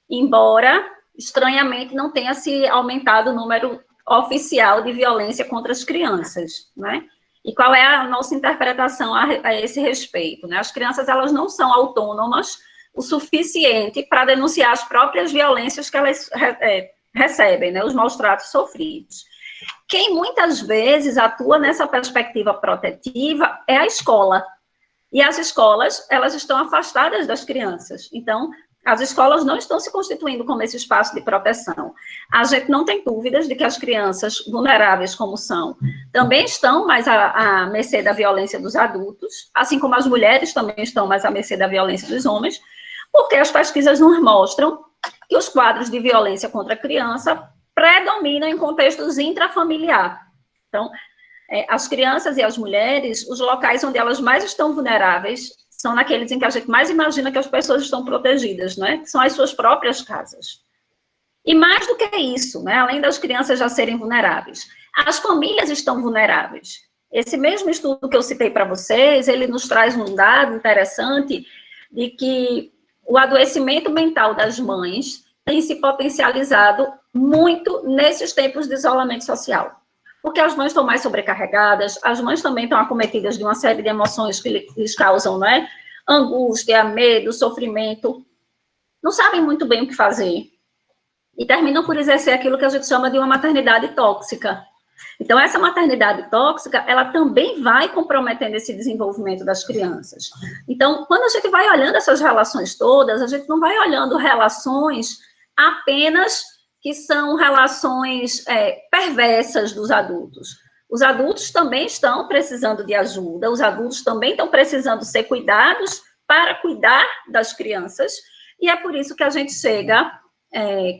[SPEAKER 1] embora, estranhamente, não tenha se aumentado o número oficial de violência contra as crianças, né? E qual é a nossa interpretação a esse respeito, né? As crianças, elas não são autônomas o suficiente para denunciar as próprias violências que elas recebem, né? Os maus tratos sofridos. Quem muitas vezes atua nessa perspectiva protetiva é a escola. E as escolas, elas estão afastadas das crianças. Então, as escolas não estão se constituindo como esse espaço de proteção. A gente não tem dúvidas de que as crianças vulneráveis, como são, também estão mais à mercê da violência dos adultos, assim como as mulheres também estão mais à mercê da violência dos homens, porque as pesquisas nos mostram que os quadros de violência contra a criança predominam em contextos intrafamiliar. Então, as crianças e as mulheres, os locais onde elas mais estão vulneráveis são naqueles em que a gente mais imagina que as pessoas estão protegidas, né? Que são as suas próprias casas. E mais do que isso, né? Além das crianças já serem vulneráveis, as famílias estão vulneráveis. Esse mesmo estudo que eu citei para vocês, ele nos traz um dado interessante de que o adoecimento mental das mães tem se potencializado muito nesses tempos de isolamento social. Porque as mães estão mais sobrecarregadas, as mães também estão acometidas de uma série de emoções que lhes causam, né? Angústia, medo, sofrimento. Não sabem muito bem o que fazer. E terminam por exercer aquilo que a gente chama de uma maternidade tóxica. Então, essa maternidade tóxica, ela também vai comprometendo esse desenvolvimento das crianças. Então, quando a gente vai olhando essas relações todas, a gente não vai olhando relações apenas que são relações perversas dos adultos. Os adultos também estão precisando de ajuda, os adultos também estão precisando ser cuidados para cuidar das crianças, e é por isso que a gente chega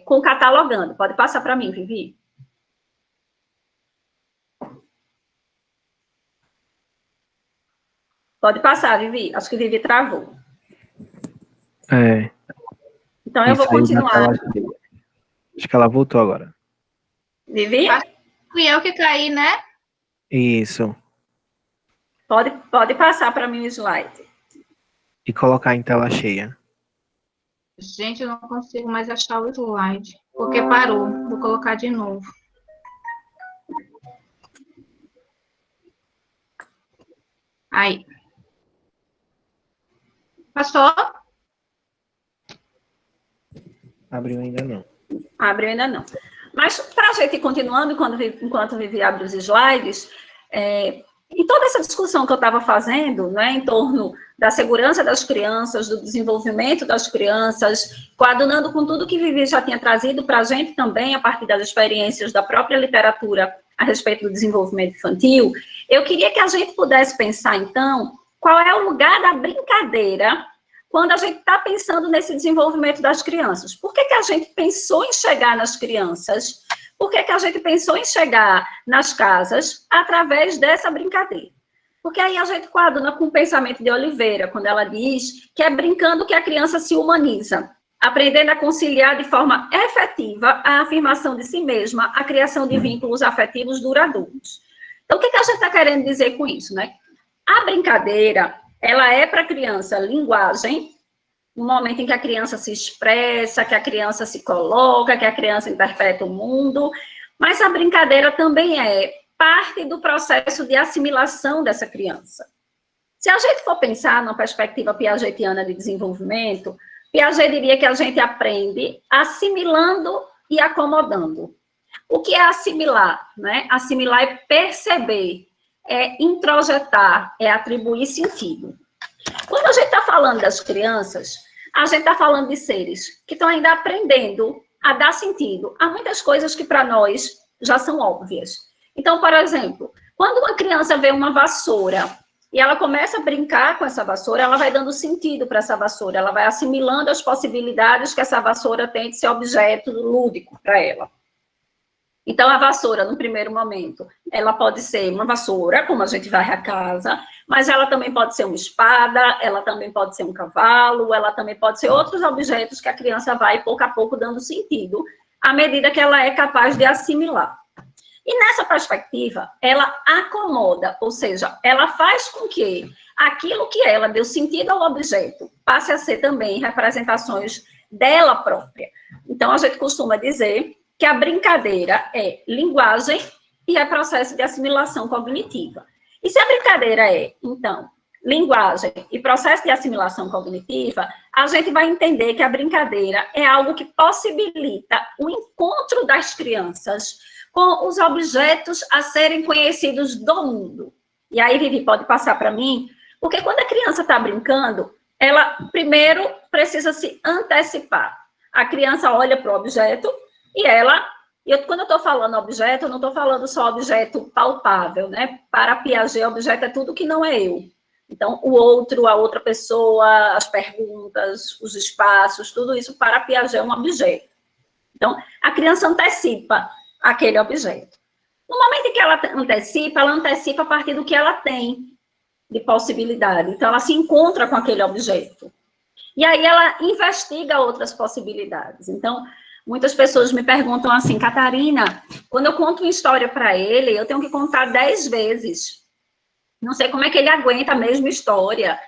[SPEAKER 1] com catalogando. Pode passar para mim, Vivi? Pode passar, Vivi. Acho que Vivi travou. Então, eu vou continuar.
[SPEAKER 3] Acho que ela voltou agora.
[SPEAKER 1] Vivi?
[SPEAKER 2] Fui eu que caí, né?
[SPEAKER 3] Isso.
[SPEAKER 1] Pode passar para mim o slide.
[SPEAKER 3] E colocar em tela cheia.
[SPEAKER 2] Gente, eu não consigo mais achar o slide, porque parou. Vou colocar de novo. Aí. Passou?
[SPEAKER 3] Abriu ainda não.
[SPEAKER 1] Abriu ainda não. Mas, para a gente ir continuando, enquanto o Vivi abre os slides, em toda essa discussão que eu estava fazendo, né, em torno da segurança das crianças, do desenvolvimento das crianças, coadunando com tudo que Vivi já tinha trazido para a gente também, a partir das experiências da própria literatura a respeito do desenvolvimento infantil, eu queria que a gente pudesse pensar, então, qual é o lugar da brincadeira quando a gente está pensando nesse desenvolvimento das crianças. Por que a gente pensou em chegar nas crianças? Por que a gente pensou em chegar nas casas através dessa brincadeira? Porque aí a gente coaduna com o pensamento de Oliveira, quando ela diz que é brincando que a criança se humaniza, aprendendo a conciliar de forma efetiva a afirmação de si mesma, a criação de vínculos afetivos duradouros. Então, o que a gente está querendo dizer com isso, né? A brincadeira, ela é para a criança linguagem, no momento em que a criança se expressa, que a criança se coloca, que a criança interpreta o mundo, mas a brincadeira também é parte do processo de assimilação dessa criança. Se a gente for pensar numa perspectiva piagetiana de desenvolvimento, Piaget diria que a gente aprende assimilando e acomodando. O que é assimilar, né? Assimilar é perceber, é introjetar, é atribuir sentido. Quando a gente está falando das crianças, a gente está falando de seres que estão ainda aprendendo a dar sentido a muitas coisas que para nós já são óbvias. Então, por exemplo, quando uma criança vê uma vassoura e ela começa a brincar com essa vassoura, ela vai dando sentido para essa vassoura, ela vai assimilando as possibilidades que essa vassoura tem de ser objeto lúdico para ela. Então, a vassoura, no primeiro momento, ela pode ser uma vassoura, como a gente varre a casa, mas ela também pode ser uma espada, ela também pode ser um cavalo, ela também pode ser outros objetos que a criança vai, pouco a pouco, dando sentido, à medida que ela é capaz de assimilar. E nessa perspectiva, ela acomoda, ou seja, ela faz com que aquilo que ela deu sentido ao objeto passe a ser também representações dela própria. Então, a gente costuma dizer que a brincadeira é linguagem e é processo de assimilação cognitiva. E se a brincadeira é, então, linguagem e processo de assimilação cognitiva, a gente vai entender que a brincadeira é algo que possibilita o encontro das crianças com os objetos a serem conhecidos do mundo. E aí, Vivi, pode passar para mim? Porque quando a criança está brincando, ela primeiro precisa se antecipar. A criança olha para o objeto e quando eu estou falando objeto, eu não estou falando só objeto palpável, né? Para Piaget, objeto é tudo que não é eu. Então, o outro, a outra pessoa, as perguntas, os espaços, tudo isso para Piaget é um objeto. Então, a criança antecipa aquele objeto. No momento em que ela antecipa a partir do que ela tem de possibilidade. Então, ela se encontra com aquele objeto. E aí, ela investiga outras possibilidades. Então, muitas pessoas me perguntam assim, Catarina, quando eu conto uma história para ele, eu tenho que contar 10 vezes. Não sei como é que ele aguenta a mesma história.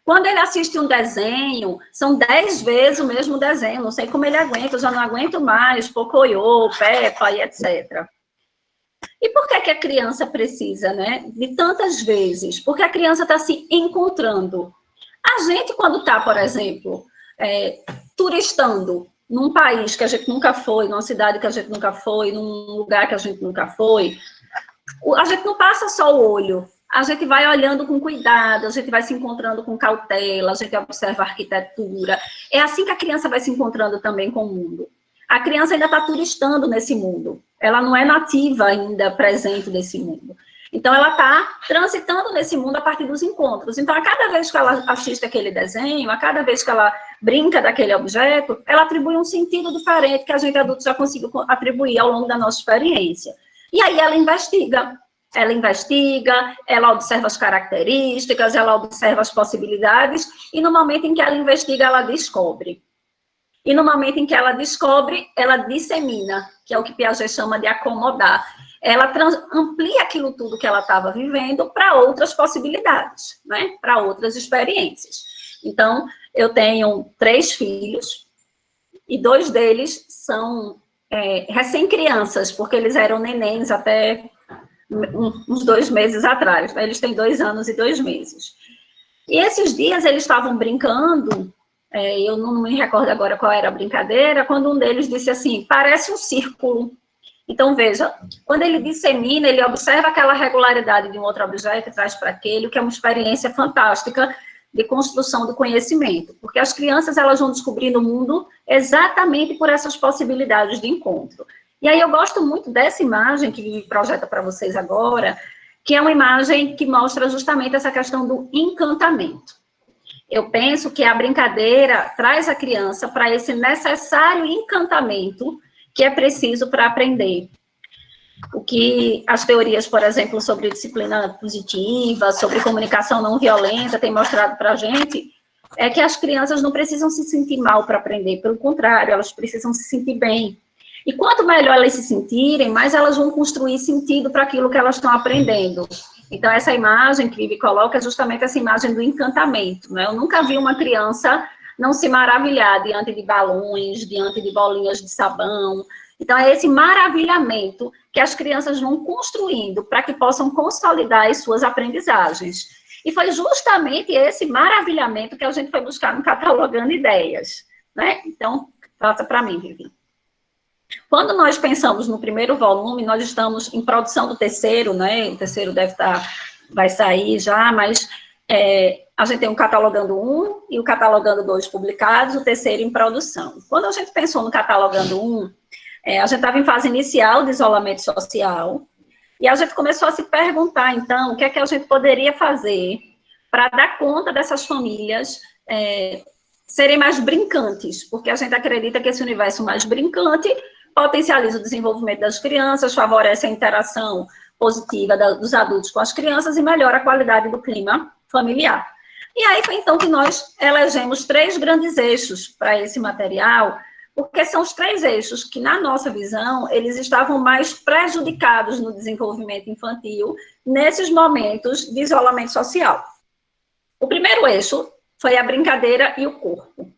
[SPEAKER 1] Quando ele assiste um desenho, são 10 vezes o mesmo desenho. Não sei como ele aguenta, eu já não aguento mais, Pocoyo, Peppa e etc. E por que a criança precisa, né, de tantas vezes? Porque a criança está se encontrando. A gente, quando está, por exemplo, turistando num país que a gente nunca foi, numa cidade que a gente nunca foi, num lugar que a gente nunca foi, a gente não passa só o olho. A gente vai olhando com cuidado, a gente vai se encontrando com cautela, a gente observa a arquitetura. É assim que a criança vai se encontrando também com o mundo. A criança ainda está turistando nesse mundo. Ela não é nativa ainda, presente nesse mundo. Então, ela está transitando nesse mundo a partir dos encontros. Então, a cada vez que ela assiste aquele desenho, a cada vez que ela brinca daquele objeto, ela atribui um sentido diferente que a gente adulto já conseguiu atribuir ao longo da nossa experiência. E aí, ela investiga, ela observa as características, ela observa as possibilidades, e no momento em que ela investiga, ela descobre. e no momento em que ela descobre, ela dissemina, que é o que Piaget chama de acomodar. Ela amplia aquilo tudo que ela estava vivendo para outras possibilidades, né? Para outras experiências. Então, eu tenho 3 filhos, e 2 deles são recém-crianças, porque eles eram nenéns até uns 2 meses atrás, né? Eles têm 2 anos e 2 meses. E esses dias eles estavam brincando, eu não me recordo agora qual era a brincadeira, quando um deles disse assim, parece um círculo. Então, veja, quando ele dissemina, ele observa aquela regularidade de um outro objeto e traz para aquele, o que é uma experiência fantástica de construção do conhecimento, porque as crianças, elas vão descobrindo o mundo exatamente por essas possibilidades de encontro. E aí eu gosto muito dessa imagem que projeta para vocês agora, que é uma imagem que mostra justamente essa questão do encantamento. Eu penso que a brincadeira traz a criança para esse necessário encantamento que é preciso para aprender. O que as teorias, por exemplo, sobre disciplina positiva, sobre comunicação não violenta, têm mostrado para a gente, é que as crianças não precisam se sentir mal para aprender, pelo contrário, elas precisam se sentir bem. E quanto melhor elas se sentirem, mais elas vão construir sentido para aquilo que elas estão aprendendo. Então, essa imagem que Vivi coloca é justamente essa imagem do encantamento, né? Eu nunca vi uma criança não se maravilhar diante de balões, diante de bolinhas de sabão. Então, é esse maravilhamento que as crianças vão construindo para que possam consolidar as suas aprendizagens. E foi justamente esse maravilhamento que a gente foi buscar no Catalogando Ideias, né? Então, passa para mim, Vivi. Quando nós pensamos no primeiro volume, nós estamos em produção do terceiro, né? O terceiro vai sair já, mas a gente tem o Catalogando 1 e o Catalogando 2 publicados, o terceiro em produção. Quando a gente pensou no Catalogando 1, a gente estava em fase inicial de isolamento social, e a gente começou a se perguntar, então, o que é que a gente poderia fazer para dar conta dessas famílias serem mais brincantes, porque a gente acredita que esse universo mais brincante potencializa o desenvolvimento das crianças, favorece a interação positiva dos adultos com as crianças e melhora a qualidade do clima familiar. E aí foi então que nós elegemos 3 grandes eixos para esse material, porque são os 3 eixos que, na nossa visão, eles estavam mais prejudicados no desenvolvimento infantil, nesses momentos de isolamento social. O primeiro eixo foi a brincadeira e o corpo.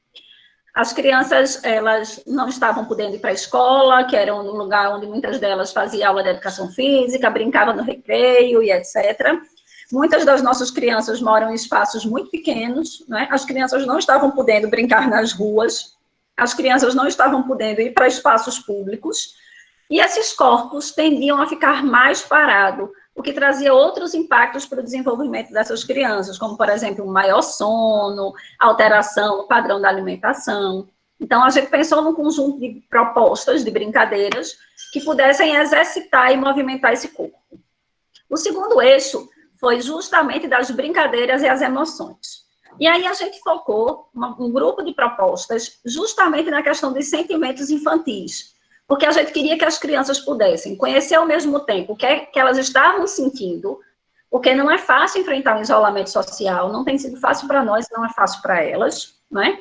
[SPEAKER 1] As crianças, elas não estavam podendo ir para a escola, que era um lugar onde muitas delas faziam aula de educação física, brincavam no recreio e etc. Muitas das nossas crianças moram em espaços muito pequenos, né? As crianças não estavam podendo brincar nas ruas, as crianças não estavam podendo ir para espaços públicos, e esses corpos tendiam a ficar mais parados, o que trazia outros impactos para o desenvolvimento dessas crianças, como, por exemplo, um maior sono, alteração no padrão da alimentação. Então, a gente pensou num conjunto de propostas, de brincadeiras, que pudessem exercitar e movimentar esse corpo. O segundo eixo foi justamente das brincadeiras e as emoções. E aí a gente focou um grupo de propostas justamente na questão dos sentimentos infantis, porque a gente queria que as crianças pudessem conhecer ao mesmo tempo o que é que elas estavam sentindo, porque não é fácil enfrentar um isolamento social, não tem sido fácil para nós, não é fácil para elas, não é?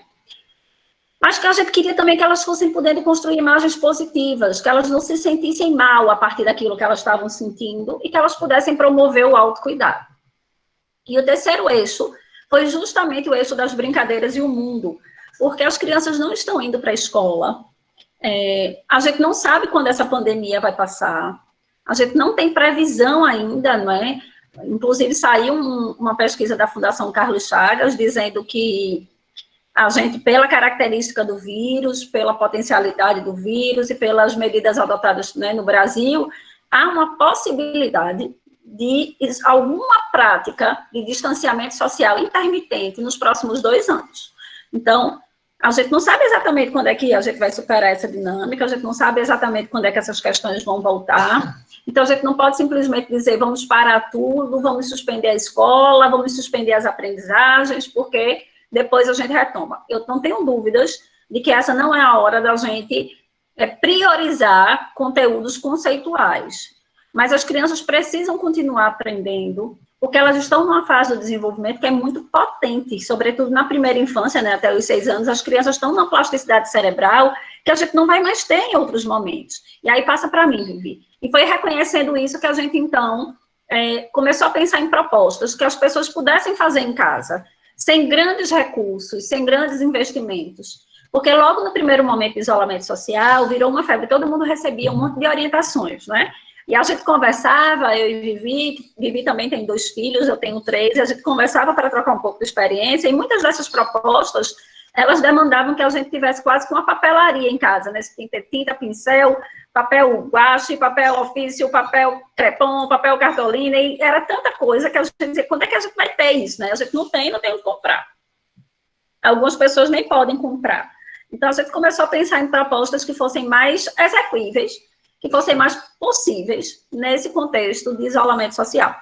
[SPEAKER 1] Mas que a gente queria também que elas fossem podendo construir imagens positivas, que elas não se sentissem mal a partir daquilo que elas estavam sentindo e que elas pudessem promover o autocuidado. E o terceiro eixo foi justamente o eixo das brincadeiras e o mundo, porque as crianças não estão indo para a escola, a gente não sabe quando essa pandemia vai passar, a gente não tem previsão ainda, não é? Inclusive, saiu uma pesquisa da Fundação Carlos Chagas dizendo que a gente, pela característica do vírus, pela potencialidade do vírus e pelas medidas adotadas, né, no Brasil, há uma possibilidade de alguma prática de distanciamento social intermitente nos próximos 2 anos. Então, a gente não sabe exatamente quando é que a gente vai superar essa dinâmica, a gente não sabe exatamente quando é que essas questões vão voltar. Então, a gente não pode simplesmente dizer, vamos parar tudo, vamos suspender a escola, vamos suspender as aprendizagens, porque depois a gente retoma. Eu não tenho dúvidas de que essa não é a hora da gente priorizar conteúdos conceituais. Mas as crianças precisam continuar aprendendo, porque elas estão numa fase do desenvolvimento que é muito potente, sobretudo na primeira infância, né, até os 6 anos, as crianças estão numa plasticidade cerebral que a gente não vai mais ter em outros momentos. E aí passa para mim, Vivi. E foi reconhecendo isso que a gente, então, começou a pensar em propostas que as pessoas pudessem fazer em casa, sem grandes recursos, sem grandes investimentos. Porque logo no primeiro momento de isolamento social, virou uma febre, todo mundo recebia um monte de orientações, né? E a gente conversava, eu e Vivi também tem 2 filhos, eu tenho 3, e a gente conversava para trocar um pouco de experiência, e muitas dessas propostas, elas demandavam que a gente tivesse quase que uma papelaria em casa, né? Você tem que ter tinta, pincel, papel guache, papel ofício, papel crepom, papel cartolina, e era tanta coisa que a gente dizia, quando é que a gente vai ter isso, né? A gente não tem onde comprar. Algumas pessoas nem podem comprar. Então, a gente começou a pensar em propostas que fossem mais execuíveis, que fossem mais possíveis nesse contexto de isolamento social.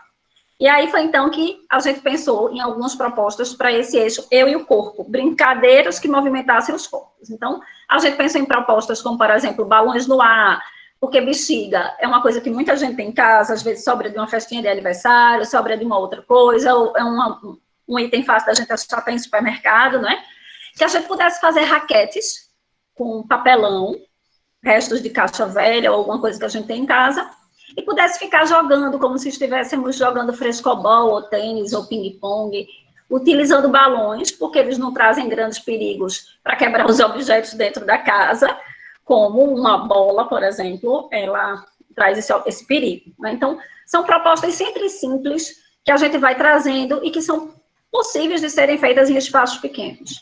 [SPEAKER 1] E aí foi então que a gente pensou em algumas propostas para esse eixo, eu e o corpo, brincadeiras que movimentassem os corpos. Então, a gente pensou em propostas como, por exemplo, balões no ar, porque bexiga é uma coisa que muita gente tem em casa, às vezes sobra de uma festinha de aniversário, sobra de uma outra coisa, ou é um item fácil da gente achar em supermercado, né? Que a gente pudesse fazer raquetes com papelão, restos de caixa velha ou alguma coisa que a gente tem em casa, e pudesse ficar jogando como se estivéssemos jogando frescobol, ou tênis, ou ping-pong, utilizando balões, porque eles não trazem grandes perigos para quebrar os objetos dentro da casa, como uma bola, por exemplo, ela traz esse perigo. Né? Então, são propostas sempre simples, que a gente vai trazendo e que são possíveis de serem feitas em espaços pequenos.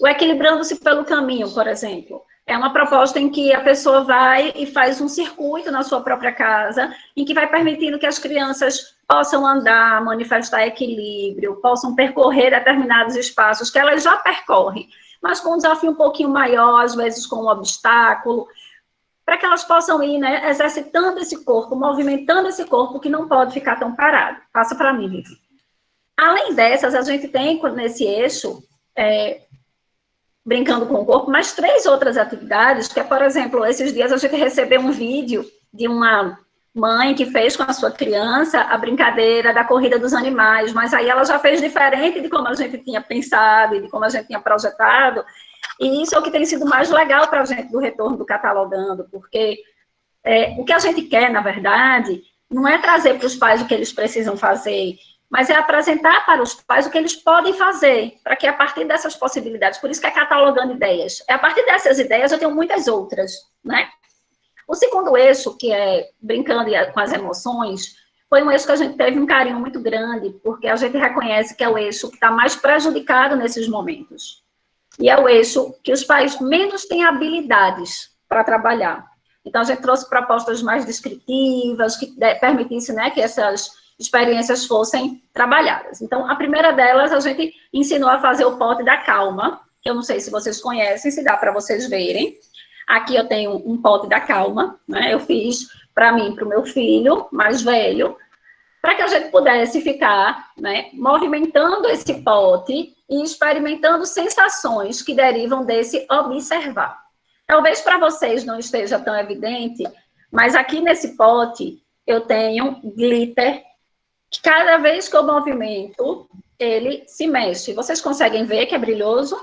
[SPEAKER 1] O Equilibrando-se pelo Caminho, por exemplo, é uma proposta em que a pessoa vai e faz um circuito na sua própria casa, em que vai permitindo que as crianças possam andar, manifestar equilíbrio, possam percorrer determinados espaços que elas já percorrem, mas com um desafio um pouquinho maior, às vezes com um obstáculo, para que elas possam ir, né, exercitando esse corpo, movimentando esse corpo que não pode ficar tão parado. Passa para mim, Vivi. Além dessas, a gente tem nesse eixo... brincando com o corpo, mas 3 outras atividades, que é, por exemplo, esses dias a gente recebeu um vídeo de uma mãe que fez com a sua criança a brincadeira da corrida dos animais, mas aí ela já fez diferente de como a gente tinha pensado e de como a gente tinha projetado, e isso é o que tem sido mais legal para a gente do retorno do Catalogando, porque o que a gente quer, na verdade, não é trazer para os pais o que eles precisam fazer, mas é apresentar para os pais o que eles podem fazer, para que a partir dessas possibilidades, por isso que é catalogando ideias, a partir dessas ideias eu tenho muitas outras, né? O segundo eixo, que é brincando com as emoções, foi um eixo que a gente teve um carinho muito grande, porque a gente reconhece que é o eixo que está mais prejudicado nesses momentos, e é o eixo que os pais menos têm habilidades para trabalhar. Então, a gente trouxe propostas mais descritivas, que permitissem, né, que essas experiências fossem trabalhadas. Então, a primeira delas, a gente ensinou a fazer o pote da calma, que eu não sei se vocês conhecem, se dá para vocês verem. Aqui eu tenho um pote da calma, né? Eu fiz para mim, para o meu filho mais velho, para que a gente pudesse ficar, né, movimentando esse pote e experimentando sensações que derivam desse observar. Talvez para vocês não esteja tão evidente, mas aqui nesse pote eu tenho glitter, que cada vez que eu movimento, ele se mexe. Vocês conseguem ver que é brilhoso?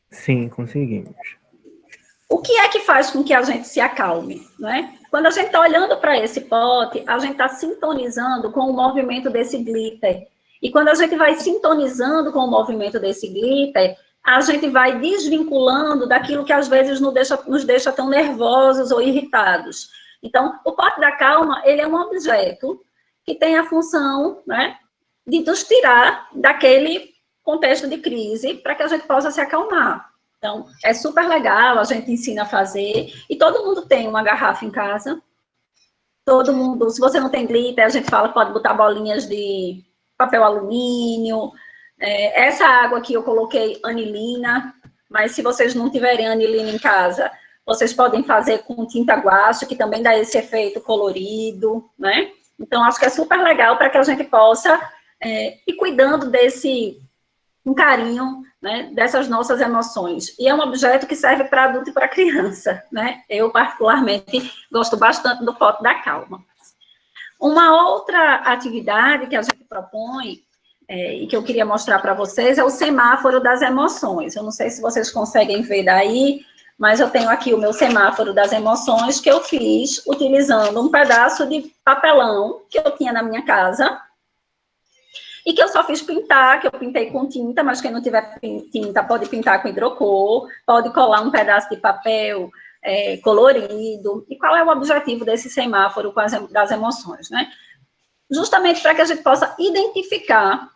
[SPEAKER 3] Sim, conseguimos.
[SPEAKER 1] O que é que faz com que a gente se acalme, né? Quando a gente está olhando para esse pote, a gente está sintonizando com o movimento desse glitter. E quando a gente vai sintonizando com o movimento desse glitter, a gente vai desvinculando daquilo que às vezes nos deixa tão nervosos ou irritados. Então, o pote da calma, ele é um objeto que tem a função, né, de nos tirar daquele contexto de crise para que a gente possa se acalmar. Então, é super legal, a gente ensina a fazer, e todo mundo tem uma garrafa em casa, todo mundo, se você não tem glitter, a gente fala que pode botar bolinhas de papel alumínio, essa água aqui eu coloquei anilina, mas se vocês não tiverem anilina em casa, vocês podem fazer com tinta guache, que também dá esse efeito colorido, né? Então, acho que é super legal para que a gente possa ir cuidando desse um carinho, né, dessas nossas emoções. E é um objeto que serve para adulto e para criança, né? Eu, particularmente, gosto bastante do pote da calma. Uma outra atividade que a gente propõe, e que eu queria mostrar para vocês, é o semáforo das emoções. Eu não sei se vocês conseguem ver daí, mas eu tenho aqui o meu semáforo das emoções que eu fiz utilizando um pedaço de papelão que eu tinha na minha casa e que eu só fiz pintar, que eu pintei com tinta, mas quem não tiver tinta pode pintar com hidrocor, pode colar um pedaço de papel colorido. E qual é o objetivo desse semáforo das emoções, né? Justamente para que a gente possa identificar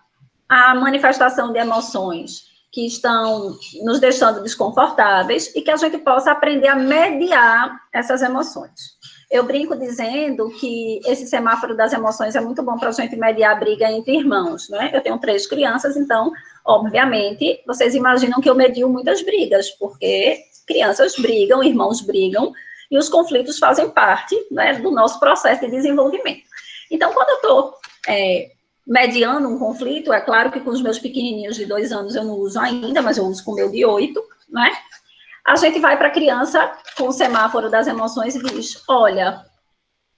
[SPEAKER 1] a manifestação de emoções que estão nos deixando desconfortáveis e que a gente possa aprender a mediar essas emoções. Eu brinco dizendo que esse semáforo das emoções é muito bom para a gente mediar a briga entre irmãos, né? Eu tenho 3 crianças, então, obviamente, vocês imaginam que eu medio muitas brigas, porque crianças brigam, irmãos brigam, e os conflitos fazem parte, né, do nosso processo de desenvolvimento. Então, quando eu estou mediando um conflito, é claro que com os meus pequenininhos de 2 anos eu não uso ainda, mas eu uso com o meu de 8, né? A gente vai para a criança com o semáforo das emoções e diz, olha,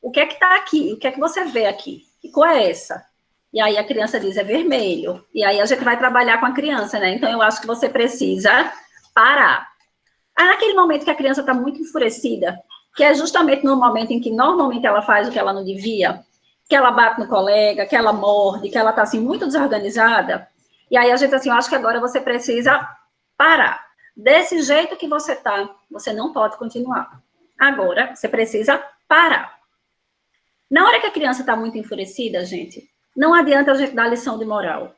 [SPEAKER 1] o que é que está aqui? O que é que você vê aqui? Que cor é essa? E aí a criança diz, é vermelho. E aí a gente vai trabalhar com a criança, né? Então eu acho que você precisa parar. Aí naquele momento que a criança está muito enfurecida, que é justamente no momento em que normalmente ela faz o que ela não devia, que ela bate no colega, que ela morde, que ela está assim muito desorganizada, e aí a gente assim, eu acho que agora você precisa parar. Desse jeito que você está, você não pode continuar. Agora, você precisa parar. Na hora que a criança está muito enfurecida, gente, não adianta a gente dar lição de moral.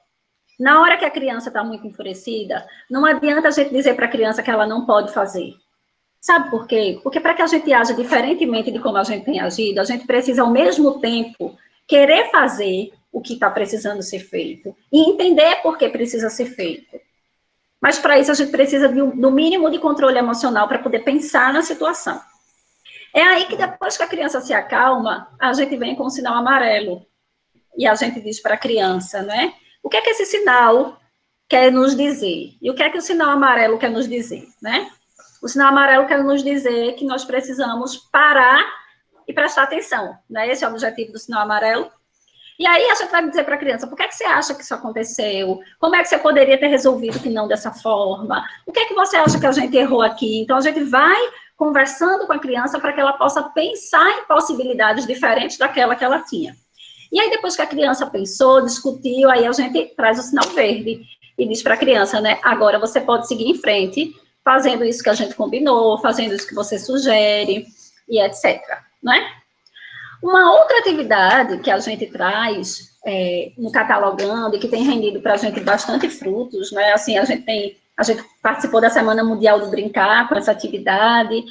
[SPEAKER 1] Na hora que a criança está muito enfurecida, não adianta a gente dizer para a criança que ela não pode fazer. Sabe por quê? Porque para que a gente aja diferentemente de como a gente tem agido, a gente precisa, ao mesmo tempo, querer fazer o que está precisando ser feito e entender por que precisa ser feito. Mas, para isso, a gente precisa do mínimo de controle emocional para poder pensar na situação. É aí que, depois que a criança se acalma, a gente vem com o sinal amarelo. E a gente diz para a criança, né? O que é que esse sinal quer nos dizer? E o que é que o sinal amarelo quer nos dizer, né? O sinal amarelo quer nos dizer que nós precisamos parar e prestar atenção, né? Esse é o objetivo do sinal amarelo. E aí a gente vai dizer para a criança, por que é que você acha que isso aconteceu? Como é que você poderia ter resolvido que não dessa forma? O que é que você acha que a gente errou aqui? Então a gente vai conversando com a criança para que ela possa pensar em possibilidades diferentes daquela que ela tinha. E aí depois que a criança pensou, discutiu, aí a gente traz o sinal verde e diz para a criança, né, agora você pode seguir em frente, fazendo isso que a gente combinou, fazendo isso que você sugere, e etc. Né? Uma outra atividade que a gente traz no Catalogando e que tem rendido para a gente bastante frutos, né? Assim, a gente participou da Semana Mundial do Brincar com essa atividade,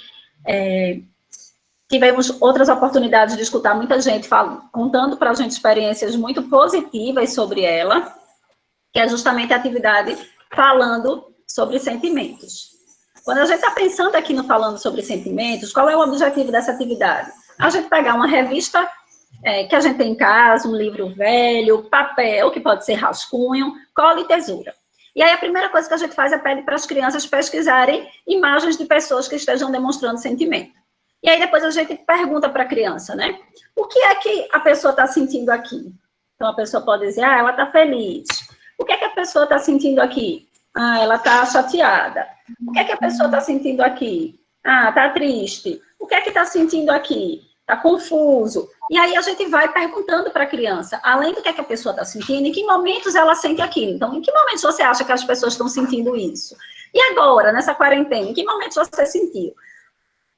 [SPEAKER 1] tivemos outras oportunidades de escutar muita gente contando para a gente experiências muito positivas sobre ela, que é justamente a atividade falando sobre sentimentos. Quando a gente está pensando aqui no Falando sobre Sentimentos, qual é o objetivo dessa atividade? A gente pegar uma revista que a gente tem em casa, um livro velho, papel, que pode ser rascunho, cola e tesoura. E aí a primeira coisa que a gente faz é pedir para as crianças pesquisarem imagens de pessoas que estejam demonstrando sentimento. E aí depois a gente pergunta para a criança, né? O que é que a pessoa está sentindo aqui? Então a pessoa pode dizer, ela está feliz. O que é que a pessoa está sentindo aqui? Ela está chateada. O que é que a pessoa está sentindo aqui? Está triste. O que é que está sentindo aqui? Está confuso. E aí a gente vai perguntando para a criança, além do que é que a pessoa está sentindo, em que momentos ela sente aquilo. Então, em que momentos você acha que as pessoas estão sentindo isso? E agora, nessa quarentena, em que momentos você sentiu?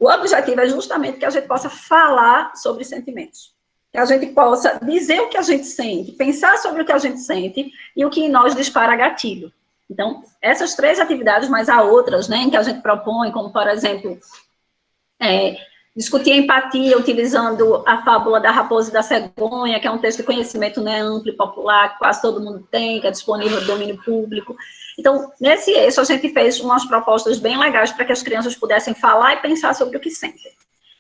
[SPEAKER 1] O objetivo é justamente que a gente possa falar sobre sentimentos. Que a gente possa dizer o que a gente sente, pensar sobre o que a gente sente e o que em nós dispara gatilho. Então, essas 3 atividades, mas há outras, né, em que a gente propõe, como, por exemplo, discutir a empatia utilizando a fábula da raposa e da cegonha, que é um texto de conhecimento, né, amplo e popular, que quase todo mundo tem, que é disponível no domínio público. Então, nesse eixo, a gente fez umas propostas bem legais para que as crianças pudessem falar e pensar sobre o que sentem.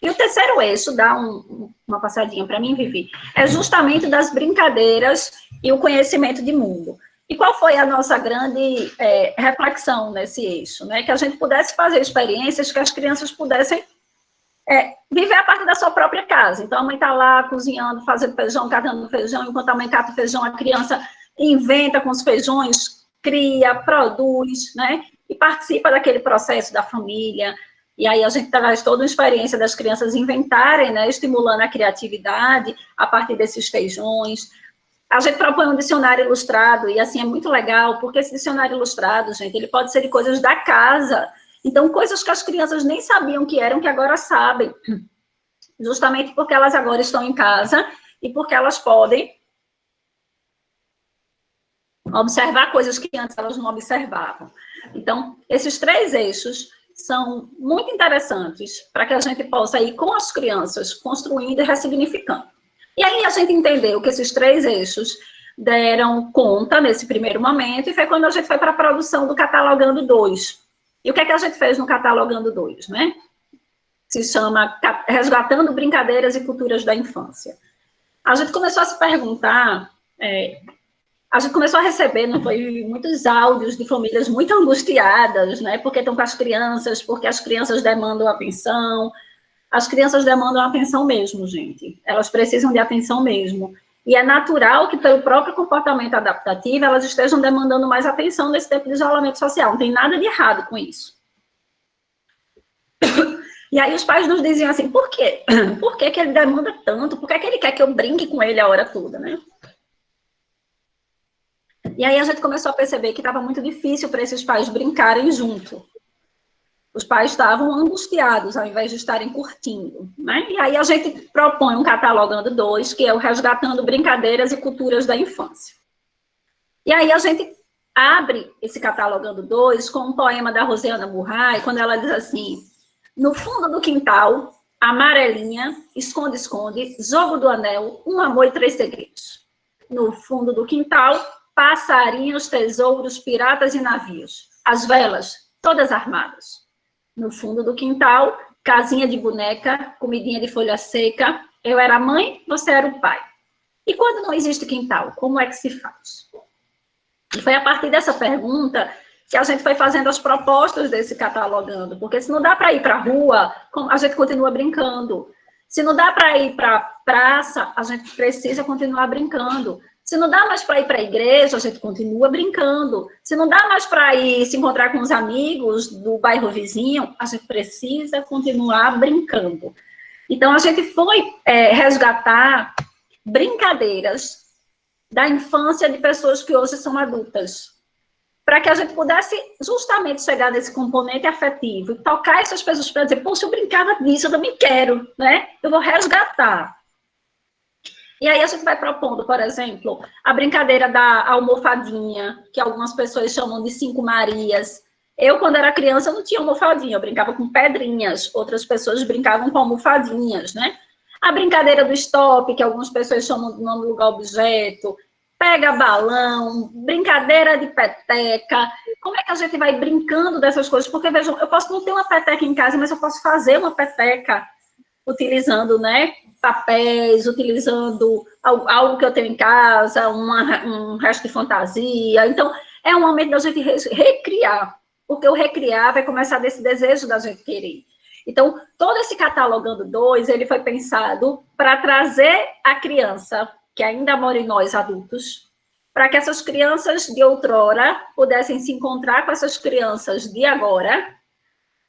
[SPEAKER 1] E o terceiro eixo, dá uma passadinha para mim, Vivi, é justamente das brincadeiras e o conhecimento de mundo. E qual foi a nossa grande reflexão nesse eixo? Né? Que a gente pudesse fazer experiências que as crianças pudessem viver a partir da sua própria casa. Então, a mãe está lá cozinhando, fazendo feijão, catando feijão, enquanto a mãe cata o feijão, a criança inventa com os feijões, cria, produz, né? E participa daquele processo da família. E aí a gente traz toda uma experiência das crianças inventarem, né? Estimulando a criatividade a partir desses feijões. A gente propõe um dicionário ilustrado, e assim é muito legal, porque esse dicionário ilustrado, gente, ele pode ser de coisas da casa. Então, coisas que as crianças nem sabiam que eram, que agora sabem. Justamente porque elas agora estão em casa e porque elas podem observar coisas que antes elas não observavam. Então, esses 3 eixos são muito interessantes para que a gente possa ir com as crianças construindo e ressignificando. E aí a gente entendeu que esses 3 eixos deram conta nesse primeiro momento, e foi quando a gente foi para a produção do Catalogando 2. E o que é que a gente fez no Catalogando 2, né? Se chama Resgatando Brincadeiras e Culturas da Infância. A gente começou a se perguntar, a gente começou a receber, não foi, muitos áudios de famílias muito angustiadas, né? Porque estão com as crianças, porque as crianças demandam atenção. As crianças demandam atenção mesmo, gente. Elas precisam de atenção mesmo. E é natural que, pelo próprio comportamento adaptativo, elas estejam demandando mais atenção nesse tempo de isolamento social. Não tem nada de errado com isso. E aí os pais nos diziam assim, por quê? Por que ele demanda tanto? Por que ele quer que eu brinque com ele a hora toda, né? E aí a gente começou a perceber que estava muito difícil para esses pais brincarem junto. Os pais estavam angustiados, ao invés de estarem curtindo, né? E aí a gente propõe um Catalogando 2, que é o Resgatando Brincadeiras e Culturas da Infância. E aí a gente abre esse Catalogando 2 com um poema da Rosiana Murray, quando ela diz assim: no fundo do quintal, amarelinha, esconde-esconde, jogo do anel, um amor e 3 segredos. No fundo do quintal, passarinhos, tesouros, piratas e navios. As velas, todas armadas. No fundo do quintal, casinha de boneca, comidinha de folha seca. Eu era a mãe, você era o pai. E quando não existe quintal, como é que se faz? E foi a partir dessa pergunta que a gente foi fazendo as propostas desse Catalogando, porque se não dá para ir para a rua, a gente continua brincando. Se não dá para ir para a praça, a gente precisa continuar brincando. Se não dá mais para ir para a igreja, a gente continua brincando. Se não dá mais para ir se encontrar com os amigos do bairro vizinho, a gente precisa continuar brincando. Então, a gente foi resgatar brincadeiras da infância de pessoas que hoje são adultas, para que a gente pudesse justamente chegar nesse componente afetivo e tocar essas pessoas para dizer, poxa, eu brincava disso, eu também quero, né? Eu vou resgatar. E aí a gente vai propondo, por exemplo, a brincadeira da almofadinha, que algumas pessoas chamam de 5 Marias. Eu, quando era criança, não tinha almofadinha, eu brincava com pedrinhas, outras pessoas brincavam com almofadinhas, né? A brincadeira do stop, que algumas pessoas chamam de nome, lugar, objeto, pega balão, brincadeira de peteca. Como é que a gente vai brincando dessas coisas? Porque, vejam, eu posso não ter uma peteca em casa, mas eu posso fazer uma peteca utilizando, né, papéis, utilizando algo que eu tenho em casa, um resto de fantasia. Então, é um momento da gente recriar, porque o recriar vai começar desse desejo da gente querer. Então, todo esse Catalogando 2, ele foi pensado para trazer a criança, que ainda mora em nós adultos, para que essas crianças de outrora pudessem se encontrar com essas crianças de agora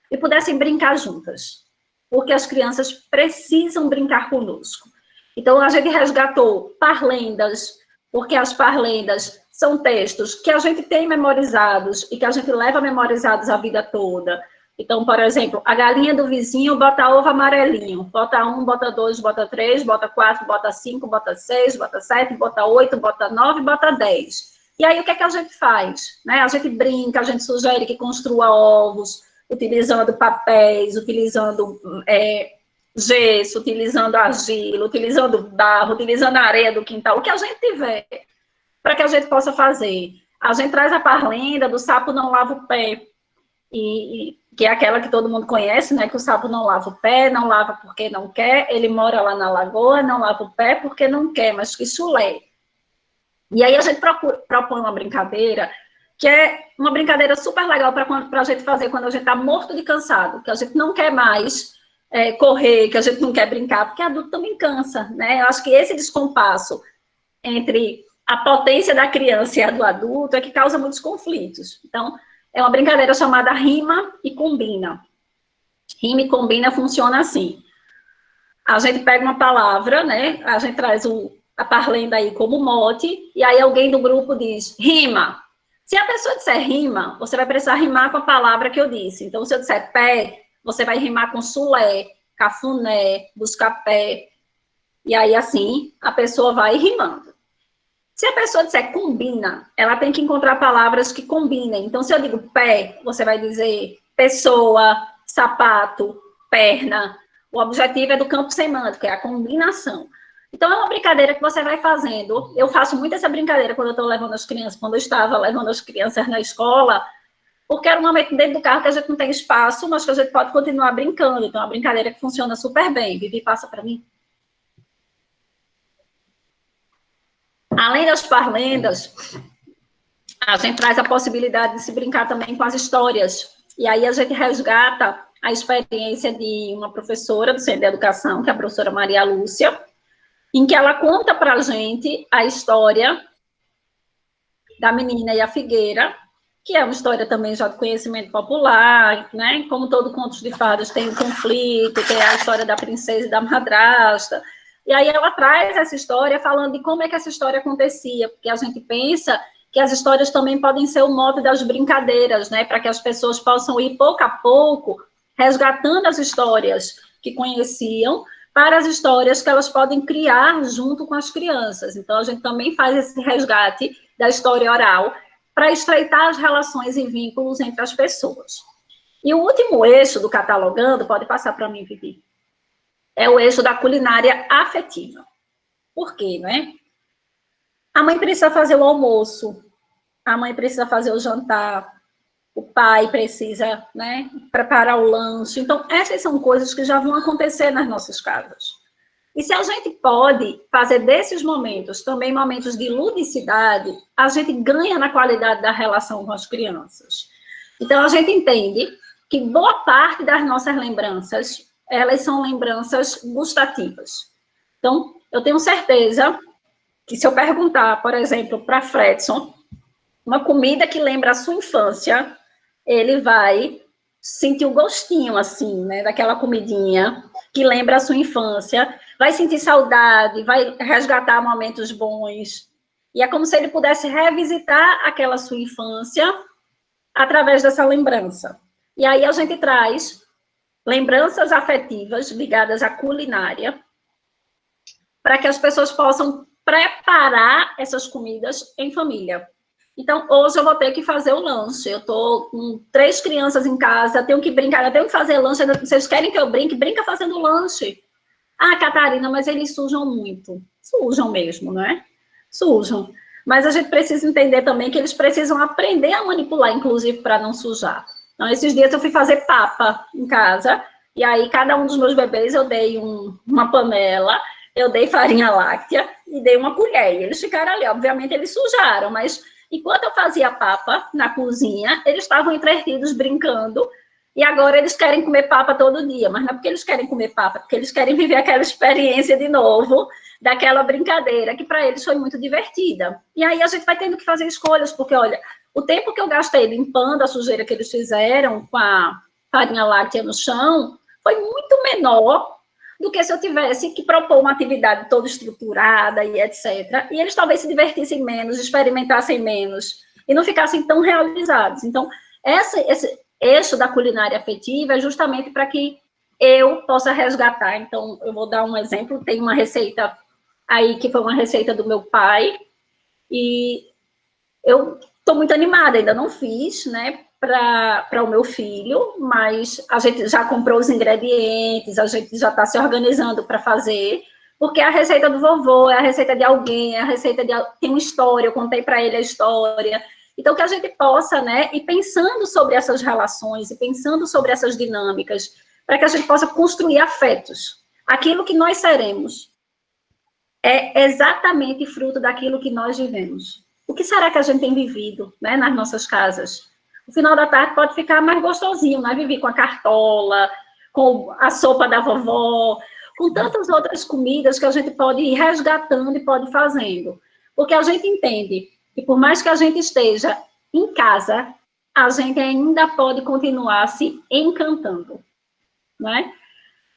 [SPEAKER 1] e pudessem brincar juntas. Porque as crianças precisam brincar conosco. Então, a gente resgatou parlendas, porque as parlendas são textos que a gente tem memorizados e que a gente leva memorizados a vida toda. Então, por exemplo, a galinha do vizinho bota ovo amarelinho. Bota 1, bota 2, bota 3, bota 4, bota 5, bota 6, bota 7, bota 8, bota 9, bota 10. E aí, o que é que a gente faz? Né? A gente brinca, a gente sugere que construa ovos, utilizando papéis, utilizando gesso, utilizando argila, utilizando barro, utilizando a areia do quintal, o que a gente tiver, para que a gente possa fazer. A gente traz a parlenda do sapo não lava o pé, que é aquela que todo mundo conhece, né, que o sapo não lava o pé, não lava porque não quer, ele mora lá na lagoa, não lava o pé porque não quer, mas que chulé. E aí a gente propõe uma brincadeira, que é uma brincadeira super legal para a gente fazer quando a gente está morto de cansado, que a gente não quer mais correr, que a gente não quer brincar, porque adulto também cansa, né? Eu acho que esse descompasso entre a potência da criança e a do adulto é que causa muitos conflitos. Então, é uma brincadeira chamada rima e combina. Rima e combina funciona assim. A gente pega uma palavra, né? A gente traz a parlenda aí como mote, e aí alguém do grupo diz rima. Se a pessoa disser rima, você vai precisar rimar com a palavra que eu disse. Então, se eu disser pé, você vai rimar com sulé, cafuné, busca-pé. E aí, assim, a pessoa vai rimando. Se a pessoa disser combina, ela tem que encontrar palavras que combinem. Então, se eu digo pé, você vai dizer pessoa, sapato, perna. O objetivo é do campo semântico, é a combinação. Então, é uma brincadeira que você vai fazendo. Eu faço muito essa brincadeira quando eu estou levando as crianças, quando eu estava levando as crianças na escola, porque era um momento dentro do carro que a gente não tem espaço, mas que a gente pode continuar brincando. Então, é uma brincadeira que funciona super bem. Vivi, passa para mim. Além das parlendas, a gente traz a possibilidade de se brincar também com as histórias. E aí a gente resgata a experiência de uma professora do Centro de Educação, que é a professora Maria Lúcia, em que ela conta para a gente a história da menina e a figueira, que é uma história também já de conhecimento popular, né? Como todo conto de fadas tem um conflito, tem a história da princesa e da madrasta. E aí ela traz essa história falando de como é que essa história acontecia, porque a gente pensa que as histórias também podem ser o mote das brincadeiras, né? Para que as pessoas possam ir pouco a pouco resgatando as histórias que conheciam para as histórias que elas podem criar junto com as crianças. Então, a gente também faz esse resgate da história oral para estreitar as relações e vínculos entre as pessoas. E o último eixo do Catalogando, pode passar para mim, Vivi, é o eixo da culinária afetiva. Por quê, né? A mãe precisa fazer o almoço, a mãe precisa fazer o jantar, o pai precisa, né, preparar o lanche. Então, essas são coisas que já vão acontecer nas nossas casas. E se a gente pode fazer desses momentos também momentos de ludicidade, a gente ganha na qualidade da relação com as crianças. Então, a gente entende que boa parte das nossas lembranças, elas são lembranças gustativas. Então, eu tenho certeza que se eu perguntar, por exemplo, para Fredson, uma comida que lembra a sua infância, ele vai sentir o gostinho, assim, né, daquela comidinha que lembra a sua infância, vai sentir saudade, vai resgatar momentos bons, e é como se ele pudesse revisitar aquela sua infância através dessa lembrança. E aí a gente traz lembranças afetivas ligadas à culinária, para que as pessoas possam preparar essas comidas em família. Então, hoje eu vou ter que fazer o lanche. Eu estou com 3 crianças em casa, tenho que brincar, eu tenho que fazer lanche. Vocês querem que eu brinque? Brinca fazendo lanche. Ah, Catarina, mas eles sujam muito. Sujam mesmo, não é? Sujam. Mas a gente precisa entender também que eles precisam aprender a manipular, inclusive, para não sujar. Então, esses dias eu fui fazer papa em casa, e aí cada um dos meus bebês eu dei uma panela, eu dei farinha láctea e dei uma colher. E eles ficaram ali, obviamente eles sujaram, mas enquanto eu fazia papa na cozinha, eles estavam entretidos, brincando, e agora eles querem comer papa todo dia, mas não é porque eles querem comer papa, é porque eles querem viver aquela experiência de novo, daquela brincadeira, que para eles foi muito divertida. E aí a gente vai tendo que fazer escolhas, porque, olha, o tempo que eu gastei limpando a sujeira que eles fizeram com a farinha láctea no chão, foi muito menor do que se eu tivesse que propor uma atividade toda estruturada e etc. E eles talvez se divertissem menos, experimentassem menos, e não ficassem tão realizados. Então, esse eixo da culinária afetiva é justamente para que eu possa resgatar. Então, eu vou dar um exemplo, tem uma receita aí, que foi uma receita do meu pai, e eu estou muito animada, ainda não fiz, né, para o meu filho, mas a gente já comprou os ingredientes, a gente já está se organizando para fazer, porque é a receita do vovô, é a receita de alguém, é a receita de... tem uma história, eu contei para ele a história. Então, que a gente possa, né, ir pensando sobre essas relações, e pensando sobre essas dinâmicas, para que a gente possa construir afetos. Aquilo que nós seremos é exatamente fruto daquilo que nós vivemos. O que será que a gente tem vivido, né, nas nossas casas? O final da tarde pode ficar mais gostosinho, né? Viver com a cartola, com a sopa da vovó, com tantas outras comidas que a gente pode ir resgatando e pode ir fazendo. Porque a gente entende que por mais que a gente esteja em casa, a gente ainda pode continuar se encantando, né?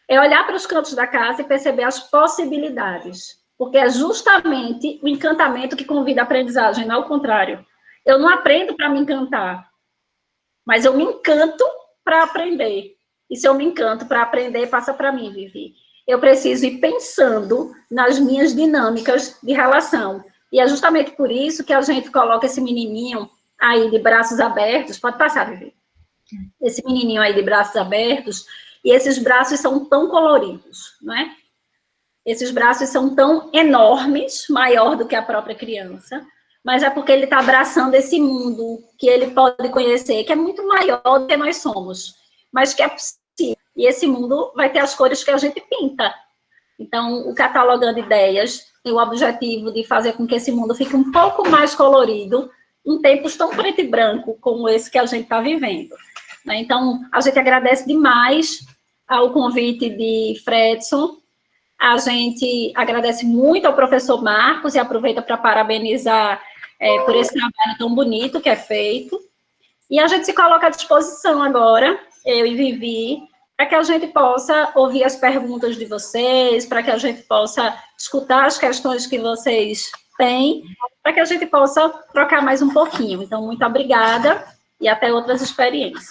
[SPEAKER 1] É olhar para os cantos da casa e perceber as possibilidades, porque é justamente o encantamento que convida a aprendizagem, não ao contrário. Eu não aprendo para me encantar, mas eu me encanto para aprender. E se eu me encanto para aprender, passa para mim, Vivi. Eu preciso ir pensando nas minhas dinâmicas de relação. E é justamente por isso que a gente coloca esse menininho aí de braços abertos. Pode passar, Vivi. Esse menininho aí de braços abertos, e esses braços são tão coloridos, não é? Esses braços são tão enormes, maior do que a própria criança, mas é porque ele está abraçando esse mundo que ele pode conhecer, que é muito maior do que nós somos, mas que é possível. E esse mundo vai ter as cores que a gente pinta. Então, o Catalogando Ideias tem o objetivo de fazer com que esse mundo fique um pouco mais colorido em tempos tão preto e branco como esse que a gente está vivendo. Então, a gente agradece demais ao convite de Fredson. A gente agradece muito ao professor Marcos e aproveita para parabenizar por esse trabalho tão bonito que é feito. E a gente se coloca à disposição agora, eu e Vivi, para que a gente possa ouvir as perguntas de vocês, para que a gente possa escutar as questões que vocês têm, para que a gente possa trocar mais um pouquinho. Então, muito obrigada e até outras experiências.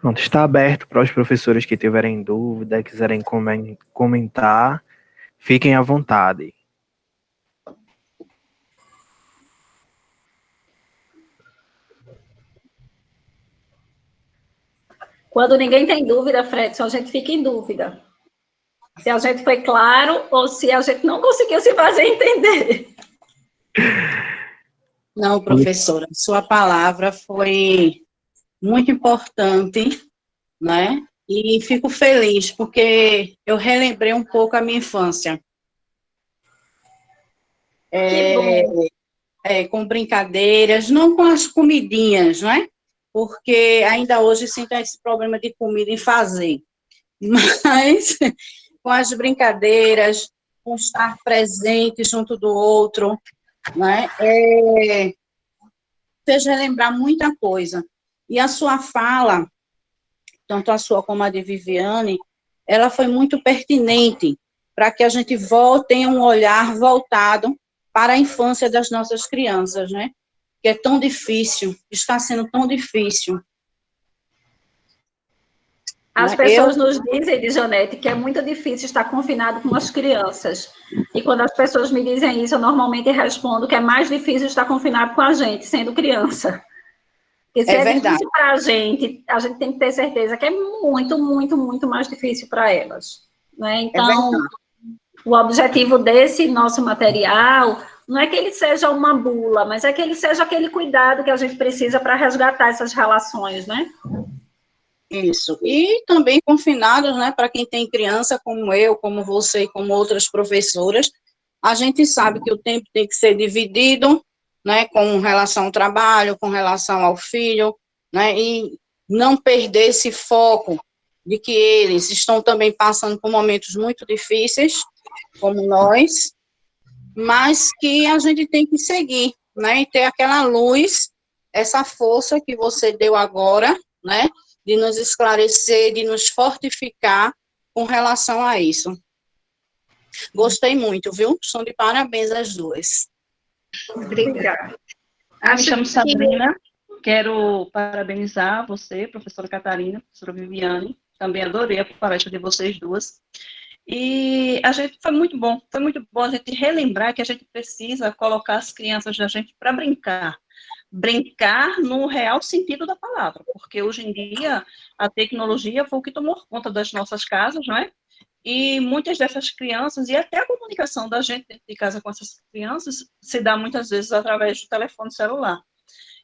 [SPEAKER 3] Pronto, está aberto para os professores que tiverem dúvida, quiserem comentar, fiquem à vontade.
[SPEAKER 1] Quando ninguém tem dúvida, Fredson, a gente fica em dúvida. Se a gente foi claro ou se a gente não conseguiu se fazer entender.
[SPEAKER 4] Não, professora, sua palavra foi muito importante, né? E fico feliz, porque eu relembrei um pouco a minha infância. Com brincadeiras, não com as comidinhas, né? Porque ainda hoje sinto esse problema de comida em fazer. Mas com as brincadeiras, com estar presente junto do outro, né? Fez relembrar muita coisa. E a sua fala, tanto a sua como a de Viviane, ela foi muito pertinente para que a gente tenha um olhar voltado para a infância das nossas crianças, né? Que é tão difícil, está sendo tão difícil.
[SPEAKER 1] As pessoas nos dizem, Dijonete, que é muito difícil estar confinado com as crianças. E quando as pessoas me dizem isso, eu normalmente respondo que é mais difícil estar confinado com a gente, sendo criança. Porque se é difícil para a gente tem que ter certeza que é muito, muito, muito mais difícil para elas. Né? Então, o objetivo desse nosso material não é que ele seja uma bula, mas é que ele seja aquele cuidado que a gente precisa para resgatar essas relações, né?
[SPEAKER 4] Isso. E também confinados, né, para quem tem criança, como eu, como você e como outras professoras, a gente sabe que o tempo tem que ser dividido, né, com relação ao trabalho, com relação ao filho, né, e não perder esse foco de que eles estão também passando por momentos muito difíceis, como nós, mas que a gente tem que seguir, né, e ter aquela luz, essa força que você deu agora, né, de nos esclarecer, de nos fortificar com relação a isso. Gostei muito, viu? São de parabéns as duas.
[SPEAKER 1] Obrigada.
[SPEAKER 5] Me chamo Sabrina, quero parabenizar você, professora Catarina, professora Viviane, também adorei a palestra de vocês duas. E a gente foi muito bom a gente relembrar que a gente precisa colocar as crianças da gente para brincar. Brincar no real sentido da palavra, porque hoje em dia a tecnologia foi o que tomou conta das nossas casas, não é? E muitas dessas crianças, e até a comunicação da gente dentro de casa com essas crianças, se dá muitas vezes através do telefone celular.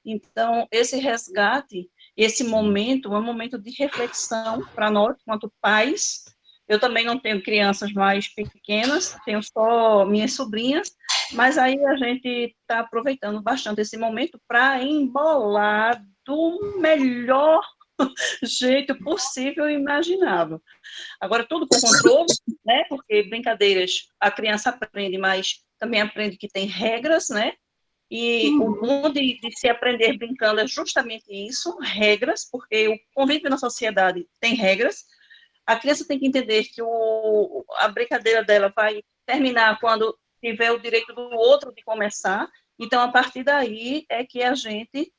[SPEAKER 5] Então, esse resgate, esse momento é um momento de reflexão para nós, quanto pais. Eu também não tenho crianças mais pequenas, tenho só minhas sobrinhas, mas aí a gente está aproveitando bastante esse momento para embolar do melhor jeito possível e imaginável. Agora, tudo com controle, né? Porque brincadeiras a criança aprende, mas também aprende que tem regras, né? E o bom de se aprender brincando é justamente isso, regras, porque o convívio na sociedade tem regras. A criança tem que entender que a brincadeira dela vai terminar quando tiver o direito do outro de começar. Então, a partir daí é que a gente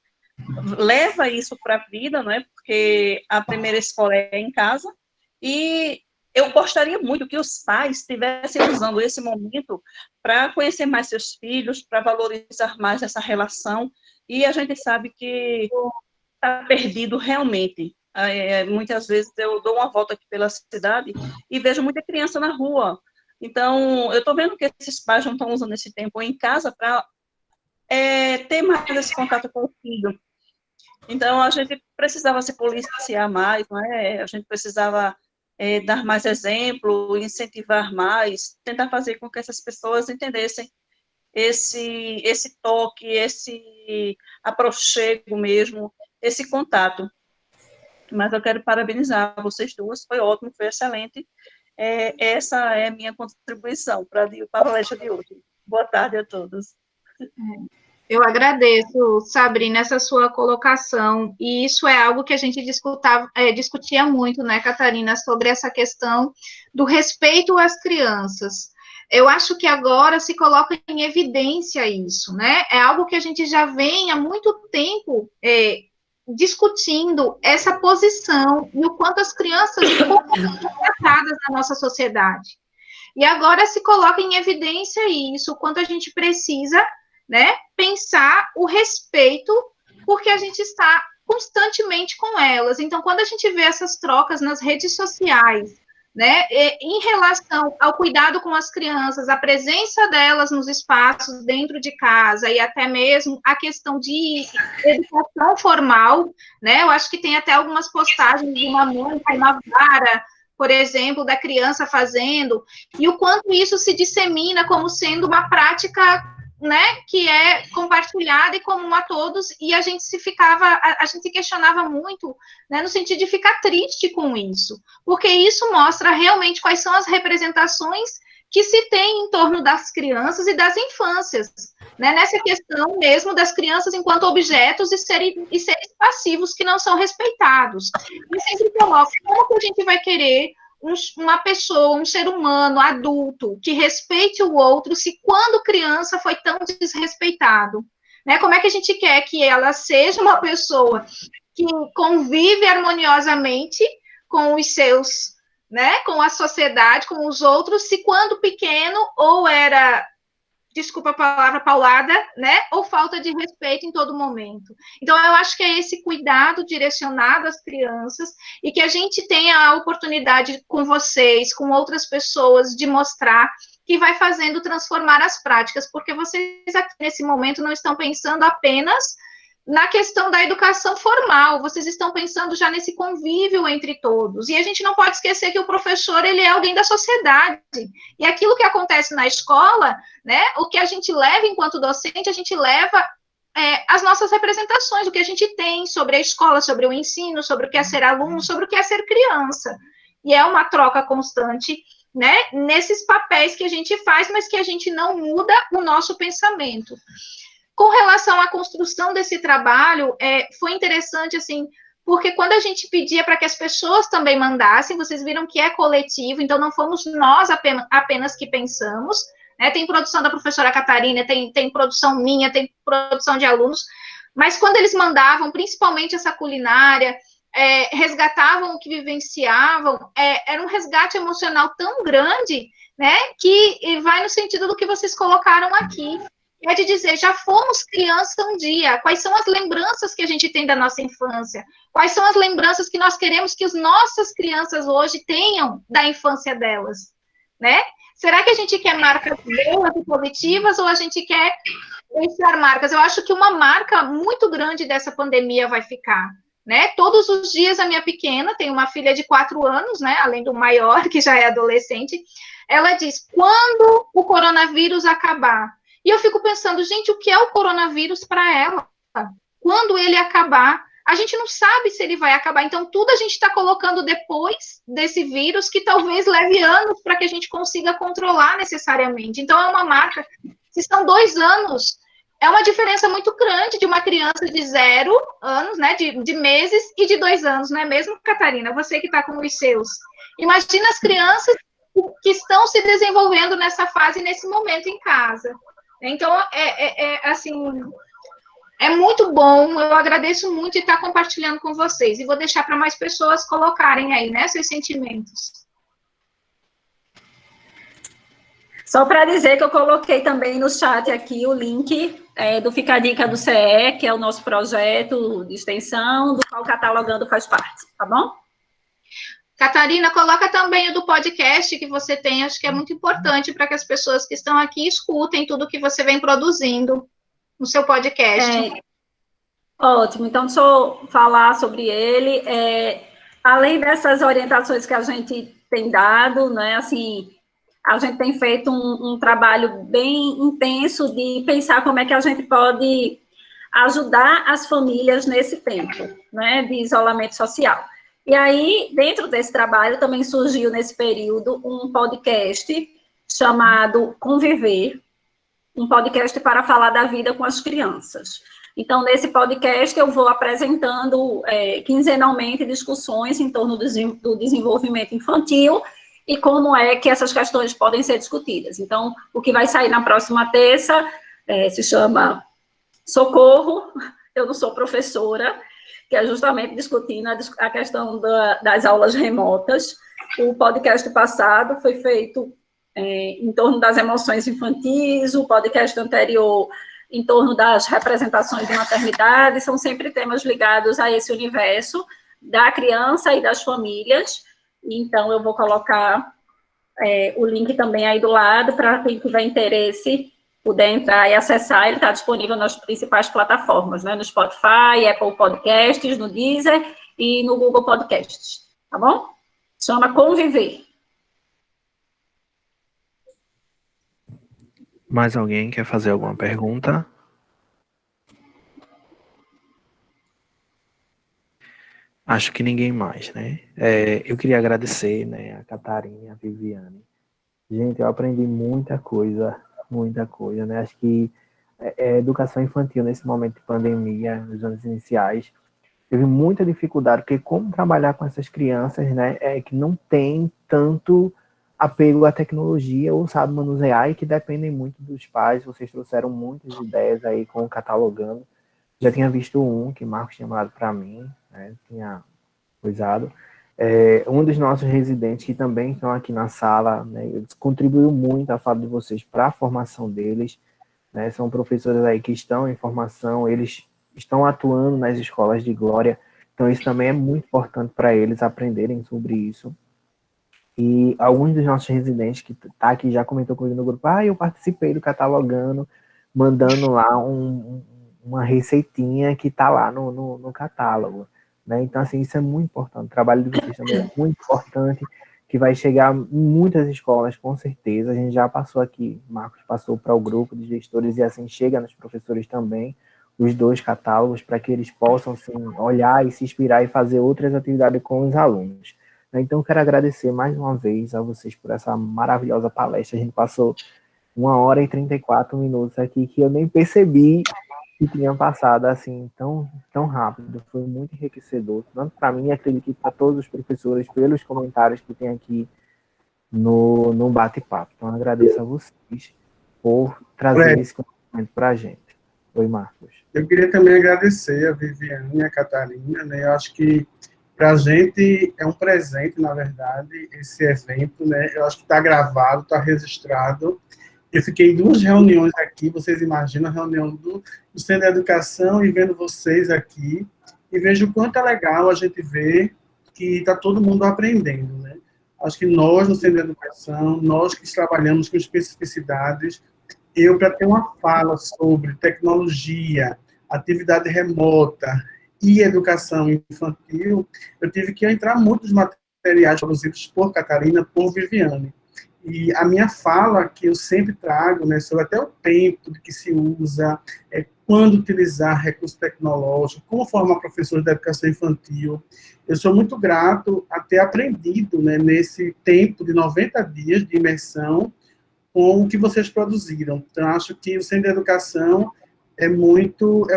[SPEAKER 5] leva isso para a vida, não é? Porque a primeira escola é em casa. E eu gostaria muito que os pais estivessem usando esse momento para conhecer mais seus filhos, para valorizar mais essa relação. E a gente sabe que está perdido realmente. Muitas vezes eu dou uma volta aqui pela cidade e vejo muita criança na rua. Então, eu estou vendo que esses pais não estão usando esse tempo em casa para ter mais esse contato com o filho. Então, a gente precisava se policiar mais, não é? A gente precisava dar mais exemplo, incentivar mais, tentar fazer com que essas pessoas entendessem esse toque, esse aproxego mesmo, esse contato. Mas eu quero parabenizar vocês duas, foi ótimo, foi excelente. Essa é a minha contribuição para a palestra de hoje. Boa tarde a todos.
[SPEAKER 2] Eu agradeço, Sabrina, essa sua colocação, e isso é algo que a gente discutia muito, né, Catarina, sobre essa questão do respeito às crianças. Eu acho que agora se coloca em evidência isso, né, é algo que a gente já vem há muito tempo discutindo essa posição e o quanto as crianças são tratadas na nossa sociedade. E agora se coloca em evidência isso, o quanto a gente precisa, né, pensar o respeito, porque a gente está constantemente com elas. Então, quando a gente vê essas trocas nas redes sociais, né, em relação ao cuidado com as crianças, a presença delas nos espaços dentro de casa e até mesmo a questão de educação formal, né, eu acho que tem até algumas postagens de uma mãe com uma vara, por exemplo, da criança fazendo, e o quanto isso se dissemina como sendo uma prática, né, que é compartilhada e comum a todos, e a gente se questionava muito, né, no sentido de ficar triste com isso, porque isso mostra realmente quais são as representações que se tem em torno das crianças e das infâncias, né, nessa questão mesmo das crianças enquanto objetos e seres passivos que não são respeitados. Eu sempre coloco, como que a gente vai querer uma pessoa, um ser humano, adulto, que respeite o outro, se quando criança foi tão desrespeitado, né? Como é que a gente quer que ela seja uma pessoa que convive harmoniosamente com os seus, né? Com a sociedade, com os outros, se quando pequeno ou era, desculpa a palavra, paulada, né? Ou falta de respeito em todo momento. Então, eu acho que é esse cuidado direcionado às crianças e que a gente tenha a oportunidade com vocês, com outras pessoas, de mostrar que vai fazendo transformar as práticas, porque vocês aqui nesse momento não estão pensando apenas na questão da educação formal, vocês estão pensando já nesse convívio entre todos, e a gente não pode esquecer que o professor, ele é alguém da sociedade, e aquilo que acontece na escola, né, o que a gente leva enquanto docente, a gente leva as nossas representações, o que a gente tem sobre a escola, sobre o ensino, sobre o que é ser aluno, sobre o que é ser criança, e é uma troca constante, né, nesses papéis que a gente faz, mas que a gente não muda o nosso pensamento. Com relação à construção desse trabalho, foi interessante, assim, porque quando a gente pedia para que as pessoas também mandassem, vocês viram que é coletivo, então não fomos nós apenas que pensamos, né? Tem produção da professora Catarina, tem produção minha, tem produção de alunos, mas quando eles mandavam, principalmente essa culinária, resgatavam o que vivenciavam, era um resgate emocional tão grande, né, que vai no sentido do que vocês colocaram aqui. É de dizer, já fomos criança um dia, quais são as lembranças que a gente tem da nossa infância, quais são as lembranças que nós queremos que as nossas crianças hoje tenham da infância delas, né? Será que a gente quer marcas boas e positivas ou a gente quer deixar marcas? Eu acho que uma marca muito grande dessa pandemia vai ficar, né? Todos os dias a minha pequena, tem uma filha de 4 anos, né? Além do maior, que já é adolescente, ela diz, quando o coronavírus acabar? E eu fico pensando, gente, o que é o coronavírus para ela? Quando ele acabar? A gente não sabe se ele vai acabar, então tudo a gente está colocando depois desse vírus, que talvez leve anos para que a gente consiga controlar necessariamente. Então é uma marca, se são 2 anos, é uma diferença muito grande de uma criança de 0 anos, né, de meses, e de 2 anos, não é mesmo, Catarina? Você que está com os seus. Imagina as crianças que estão se desenvolvendo nessa fase, nesse momento em casa. Então, assim, é muito bom, eu agradeço muito de estar compartilhando com vocês, e vou deixar para mais pessoas colocarem aí, né, seus sentimentos.
[SPEAKER 1] Só para dizer que eu coloquei também no chat aqui o link do Fica a Dica do CE, que é o nosso projeto de extensão, do qual o Catalogando faz parte, tá bom?
[SPEAKER 2] Catarina, coloca também o do podcast que você tem, acho que é muito importante para que as pessoas que estão aqui escutem tudo que você vem produzindo no seu podcast.
[SPEAKER 1] Ótimo, então deixa eu falar sobre ele. Além dessas orientações que a gente tem dado, né, assim, a gente tem feito um trabalho bem intenso de pensar como é que a gente pode ajudar as famílias nesse tempo, né, de isolamento social. E aí, dentro desse trabalho, também surgiu nesse período um podcast chamado Conviver, um podcast para falar da vida com as crianças. Então, nesse podcast, eu vou apresentando quinzenalmente discussões em torno do desenvolvimento infantil e como é que essas questões podem ser discutidas. Então, o que vai sair na próxima terça se chama Socorro, eu não sou professora, que é justamente discutindo a questão das aulas remotas. O podcast passado foi feito em torno das emoções infantis, o podcast anterior em torno das representações de maternidade, são sempre temas ligados a esse universo da criança e das famílias. Então, eu vou colocar o link também aí do lado, para quem tiver interesse puder entrar e acessar. Ele está disponível nas principais plataformas, né, no Spotify, Apple Podcasts, no Deezer e no Google Podcasts, tá bom? Chama Conviver.
[SPEAKER 3] Mais alguém quer fazer alguma pergunta? Acho que ninguém mais, né? Eu queria agradecer, né, a Catarina e a Viviane. Gente, eu aprendi muita coisa, né? Acho que educação infantil nesse momento de pandemia, nos anos iniciais, teve muita dificuldade, porque como trabalhar com essas crianças, né, que não tem tanto apego à tecnologia ou sabe manusear e que dependem muito dos pais. Vocês trouxeram muitas ideias aí com o Catalogando. Já tinha visto um que Marcos tinha mandado para mim, né, tinha coisado. Um dos nossos residentes que também estão aqui na sala, né, eles contribuiu muito a fala de vocês para a formação deles, né, são professores aí que estão em formação, eles estão atuando nas escolas de Glória, então isso também é muito importante para eles aprenderem sobre isso. E alguns dos nossos residentes que tá aqui já comentou comigo no grupo, eu participei do Catalogando, mandando lá uma receitinha que tá lá no catálogo, né? Então, assim, isso é muito importante, o trabalho de vocês também é muito importante, que vai chegar em muitas escolas, com certeza. A gente já passou aqui, Marcos passou para o grupo de gestores, e assim chega nos professores também, os 2 catálogos, para que eles possam, assim, olhar e se inspirar e fazer outras atividades com os alunos. Então, eu quero agradecer mais uma vez a vocês por essa maravilhosa palestra. A gente passou 1h e 34 minutos aqui, que eu nem percebi que tinha passado assim tão rápido. Foi muito enriquecedor, tanto para mim, acredito que para todos os professores, pelos comentários que tem aqui no bate-papo. Então, agradeço a vocês por trazer esse conhecimento para a gente. Oi, Marcos.
[SPEAKER 6] Eu queria também agradecer a Viviane e a Catarina, né? Eu acho que para a gente é um presente, na verdade, esse evento, né? Eu acho que está gravado, está registrado. Eu fiquei em 2 reuniões aqui, vocês imaginam a reunião do Centro de Educação e vendo vocês aqui, e vejo o quanto é legal a gente ver que está todo mundo aprendendo, né? Acho que nós, no Centro de Educação, nós que trabalhamos com especificidades, para ter uma fala sobre tecnologia, atividade remota e educação infantil, eu tive que entrar muito nos materiais produzidos por Catarina, por Viviane. E a minha fala, que eu sempre trago, né, sobre até o tempo que se usa, quando utilizar recurso tecnológico, como formar professores da educação infantil. Eu sou muito grato a ter aprendido, né, nesse tempo de 90 dias de imersão com o que vocês produziram. Então, acho que o Centro de Educação é muito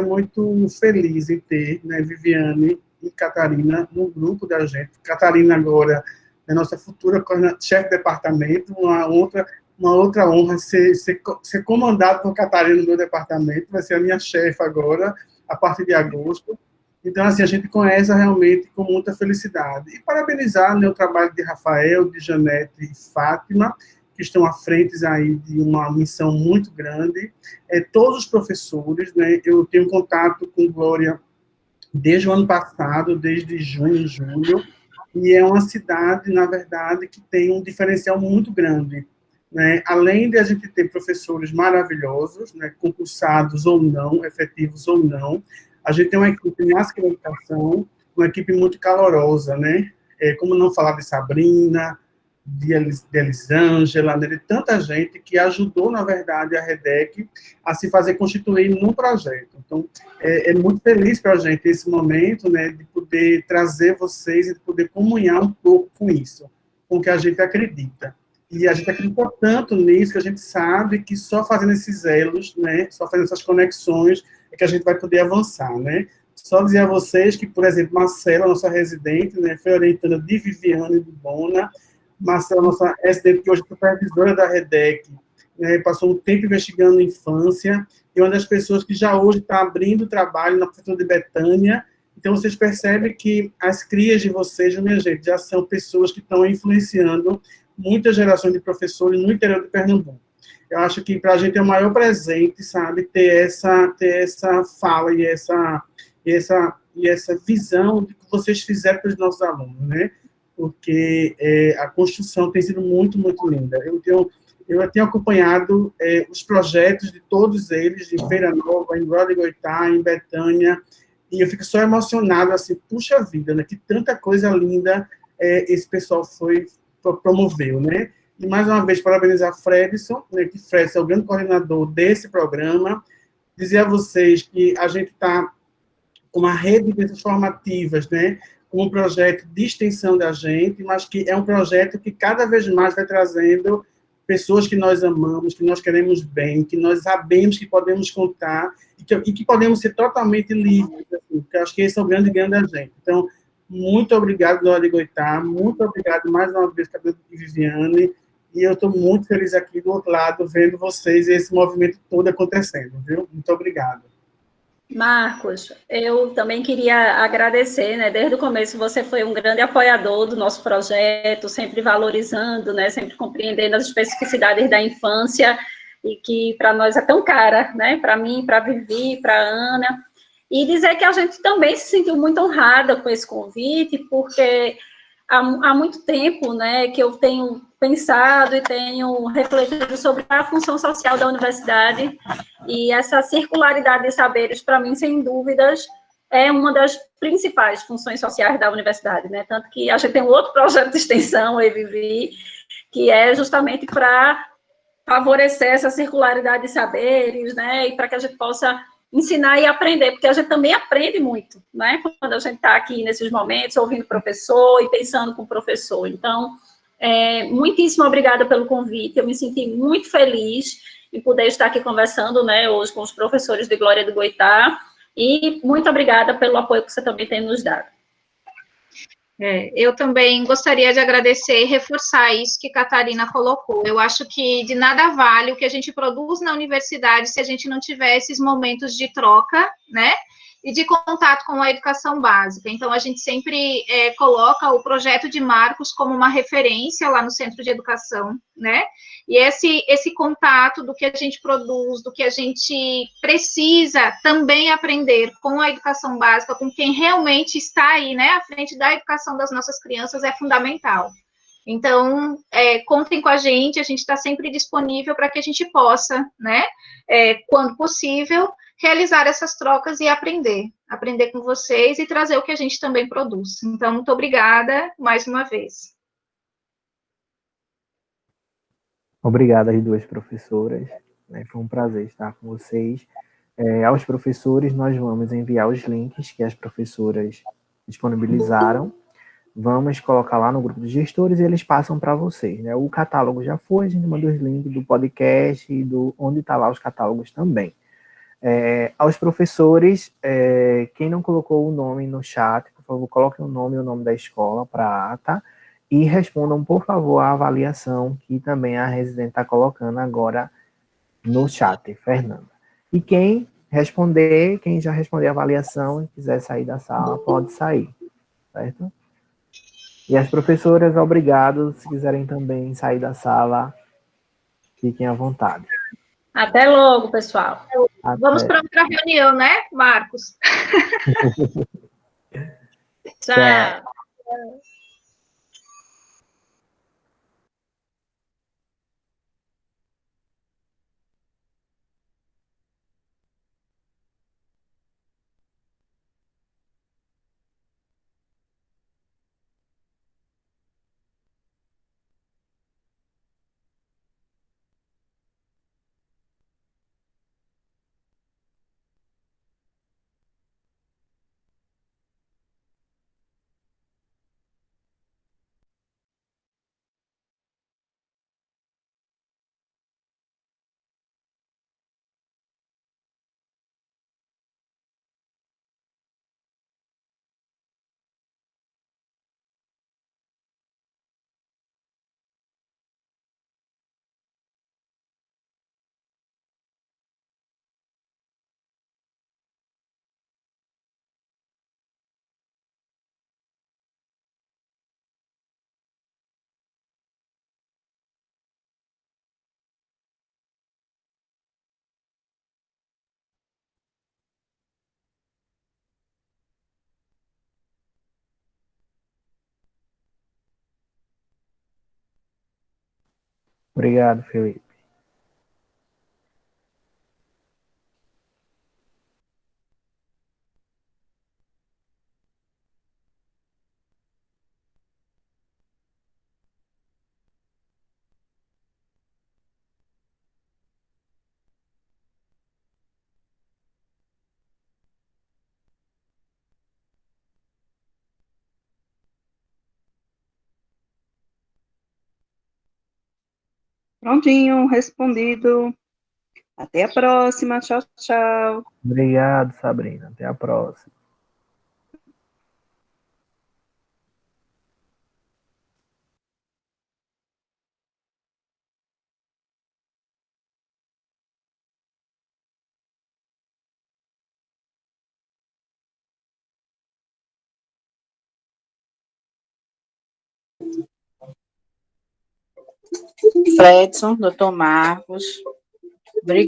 [SPEAKER 6] feliz em ter, né, Viviane e Catarina no grupo da gente. Catarina agora é nossa futura chefe de departamento, uma outra honra ser comandado por Catarina no meu departamento, vai ser a minha chefe agora, a partir de agosto. Então, assim, a gente conhece realmente com muita felicidade. E parabenizar, né, o trabalho de Rafael, de Janete e Fátima, que estão à frente aí de uma missão muito grande. Todos os professores, né, eu tenho contato com Glória desde o ano passado, desde junho, julho, e é uma cidade, na verdade, que tem um diferencial muito grande, né? Além de a gente ter professores maravilhosos, né, concursados ou não, efetivos ou não, a gente tem uma equipe na educação, uma equipe muito calorosa, né? Como não falar de Sabrina, de Elisângela, né, de tanta gente que ajudou, na verdade, a REDEC a se fazer constituir num projeto. Então, é muito feliz para a gente esse momento, né, de poder trazer vocês e de poder comunhar um pouco com isso, com o que a gente acredita. E a gente acredita tanto nisso que a gente sabe que só fazendo esses elos, né, só fazendo essas conexões, é que a gente vai poder avançar, né? Só dizer a vocês que, por exemplo, Marcela, nossa residente, né, foi orientanda de Viviane de Bona. Marcela, nossa residente, que hoje é supervisora da REDEC, né, passou um tempo investigando infância, e uma das pessoas que já hoje está abrindo trabalho na Prefeitura de Betânia. Então, vocês percebem que as crias de vocês, minha gente, já são pessoas que estão influenciando muitas gerações de professores no interior de Pernambuco. Eu acho que para a gente é o maior presente, sabe, ter essa fala e essa visão de que vocês fizeram para os nossos alunos, né? Porque a construção tem sido muito, muito linda. Eu tenho acompanhado os projetos de todos eles, de Feira Nova, em Glória de Goitá, em Betânia, e eu fico só emocionado, assim, puxa vida, né, que tanta coisa linda esse pessoal promoveu, né? E, mais uma vez, parabenizar Fredson, né, que Fredson é o grande coordenador desse programa, dizer a vocês que a gente está com uma rede de pesquisas formativas, né, com um projeto de extensão da gente, mas que é um projeto que cada vez mais vai trazendo pessoas que nós amamos, que nós queremos bem, que nós sabemos que podemos contar e que podemos ser totalmente livres, assim, porque eu acho que esse é o grande ganho da gente. Então, muito obrigado, Glória de Goitá, muito obrigado mais uma vez, Catarina e Viviane, e eu estou muito feliz aqui do outro lado, vendo vocês e esse movimento todo acontecendo, viu? Muito obrigado.
[SPEAKER 1] Marcos, eu também queria agradecer, né, desde o começo você foi um grande apoiador do nosso projeto, sempre valorizando, né, sempre compreendendo as especificidades da infância, e que para nós é tão cara, né, para mim, para a Vivi, para a Ana, e dizer que a gente também se sentiu muito honrada com esse convite, porque há muito tempo, né, que eu tenho pensado e tenho refletido sobre a função social da universidade, e essa circularidade de saberes, para mim, sem dúvidas, é uma das principais funções sociais da universidade, né, tanto que a gente tem um outro projeto de extensão, o EVIVI, que é justamente para favorecer essa circularidade de saberes, né, e para que a gente possa ensinar e aprender, porque a gente também aprende muito, né, quando a gente está aqui nesses momentos, ouvindo o professor e pensando com o professor. Então, muitíssimo obrigada pelo convite, eu me senti muito feliz em poder estar aqui conversando, né, hoje com os professores de Glória do Goitá, e muito obrigada pelo apoio que você também tem nos dado.
[SPEAKER 2] Eu também gostaria de agradecer e reforçar isso que Catarina colocou. Eu acho que de nada vale o que a gente produz na universidade se a gente não tiver esses momentos de troca, né, e de contato com a educação básica. Então, a gente sempre coloca o projeto de Marcos como uma referência lá no Centro de Educação, né, e esse contato do que a gente produz, do que a gente precisa também aprender com a educação básica, com quem realmente está aí, né, à frente da educação das nossas crianças, é fundamental. Então, contem com a gente está sempre disponível para que a gente possa, né, quando possível, realizar essas trocas e aprender com vocês e trazer o que a gente também produz. Então, muito obrigada mais uma vez.
[SPEAKER 3] Obrigado às duas professoras, né? Foi um prazer estar com vocês. Aos professores, nós vamos enviar os links que as professoras disponibilizaram. Vamos colocar lá no grupo de gestores e eles passam para vocês, né? O catálogo já foi, a gente manda os links do podcast e onde está lá os catálogos também. Aos professores, quem não colocou o nome no chat, por favor, coloquem o nome e o nome da escola para a ata e respondam, por favor, a avaliação que também a residente está colocando agora no chat, Fernanda. E quem já responder a avaliação e quiser sair da sala, pode sair, certo? E as professoras, obrigado. Se quiserem também sair da sala, fiquem à vontade.
[SPEAKER 1] Até logo, pessoal.
[SPEAKER 2] Vamos para outra reunião, né, Marcos?
[SPEAKER 1] Tchau.
[SPEAKER 3] Obrigado, Felipe.
[SPEAKER 5] Prontinho, respondido. Até a próxima. Tchau, tchau.
[SPEAKER 3] Obrigado, Sabrina. Até a próxima.
[SPEAKER 4] Fredson, doutor Marcos,